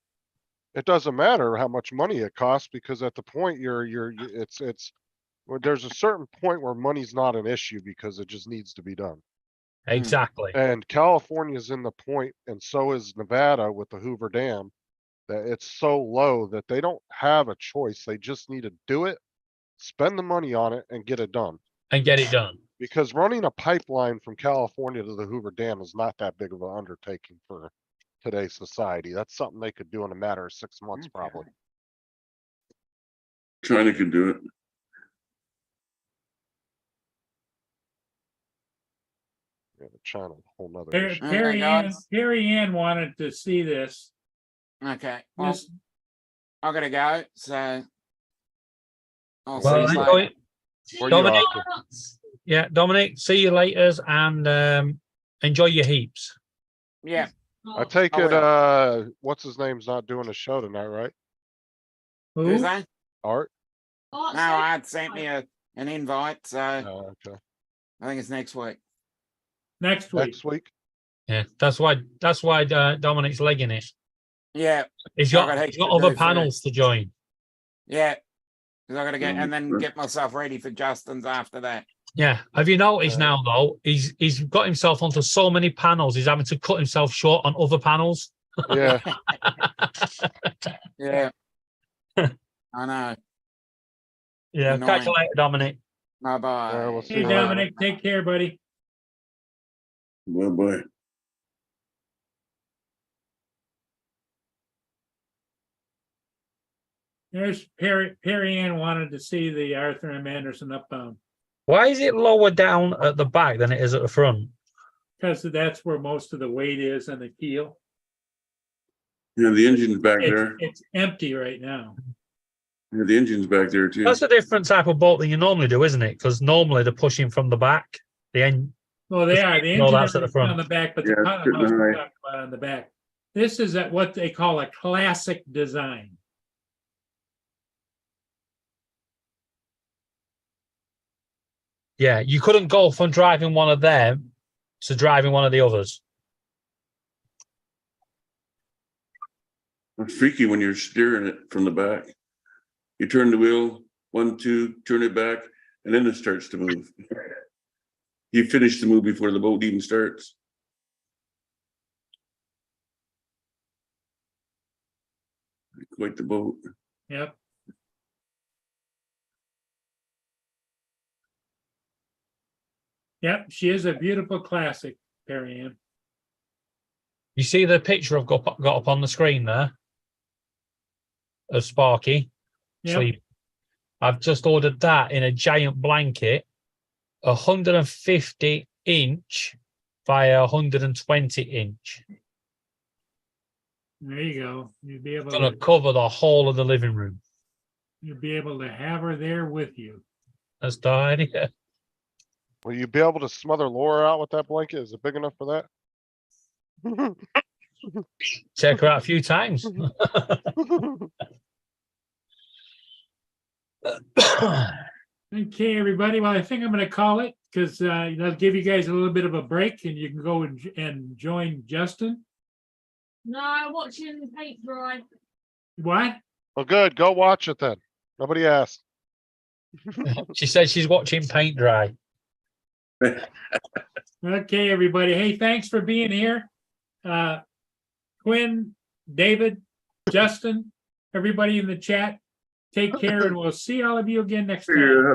it doesn't matter how much money it costs because at the point well, there's a certain point where money's not an issue because it just needs to be done.
Exactly.
And California's in the point, and so is Nevada with the Hoover Dam, that it's so low that they don't have a choice. They just need to do it, spend the money on it, and get it done.
And get it done.
Because running a pipeline from California to the Hoover Dam is not that big of an undertaking for today's society. That's something they could do in a matter of 6 months, probably.
China can do it.
Yeah, the China, whole nother
Perry
issue.
Perry Ann wanted to see this.
Okay, well,
This,
I gotta go, so. I'll
Well,
see you
enjoy
later.
it.
Where you
Dominic,
off to?
yeah, Dominic, see you later and enjoy your heaps.
Yeah,
I take
I
it,
will.
what's his name's not doing a show tonight, right?
who's
who?
that?
Art?
No, I'd sent me an invite, so
Oh, okay.
I think it's next week.
Next week.
Next week?
Yeah, that's why Dominic's legging it.
Yeah,
He's
I've
got,
got
he's
heaps
got
to
other
do for
panels to join.
yeah. Cause I gotta get, and
Mm-hmm.
then get myself ready for Justin's after that.
Yeah. Have you noticed now though? He's got himself onto so many panels. He's having to cut himself short on other panels.
Yeah.
Yeah. I know.
Yeah. Catch you
Annoying.
later, Dominic.
Bye bye.
Yeah, we'll see
Hey,
you later.
Dominic, take care, buddy.
Bye-bye.
There's Perry Ann wanted to see the Arthur M. Anderson Upbound
Why is it lower down at the back than it is at the front?
because that's where most of the weight is on the keel.
Yeah, the engine's back there.
It's empty right now.
Yeah, the engine's back there too.
That's a different type of boat than you normally do, isn't it? Because normally they're pushing from the back. The end.
Well, they are. The
No,
engine
that's at the
is
front.
on the back, but
Yeah,
the
it's
powerhouse
sitting
we
high.
talked about on the back. This is at what they call a classic design.
Yeah, you couldn't go from driving one of them to driving one of the others.
It's freaky when you're steering it from the back. You turn the wheel, 1, 2, turn it back, and then it starts to move. You finish the move before the boat even starts. Quite the boat.
Yep. Yep, she is a beautiful classic, Perry Ann.
You see the picture I've got up on the screen there of Sparky
Yep.
sleep. I've just ordered that in a giant blanket, 150 inch by 120 inch.
There you go. You'll be able
Gonna
to,
cover the whole of the living room.
you'll be able to have her there with you.
That's the idea.
Will you be able to smother Laura out with that blanket? Is it big enough for that?
Check her out a few times.
Okay, everybody. Well, I think I'm going to call it because that'll give you guys a little bit of a break and you can go and join Justin.
No, watching paint dry.
What?
Well, good. Go watch it then. Nobody asked.
She said she's watching paint dry.
Okay, everybody. Hey, thanks for being here. Quinn, David, Justin, everybody in the chat. Take care and we'll see all of you again next time.
Figure out how to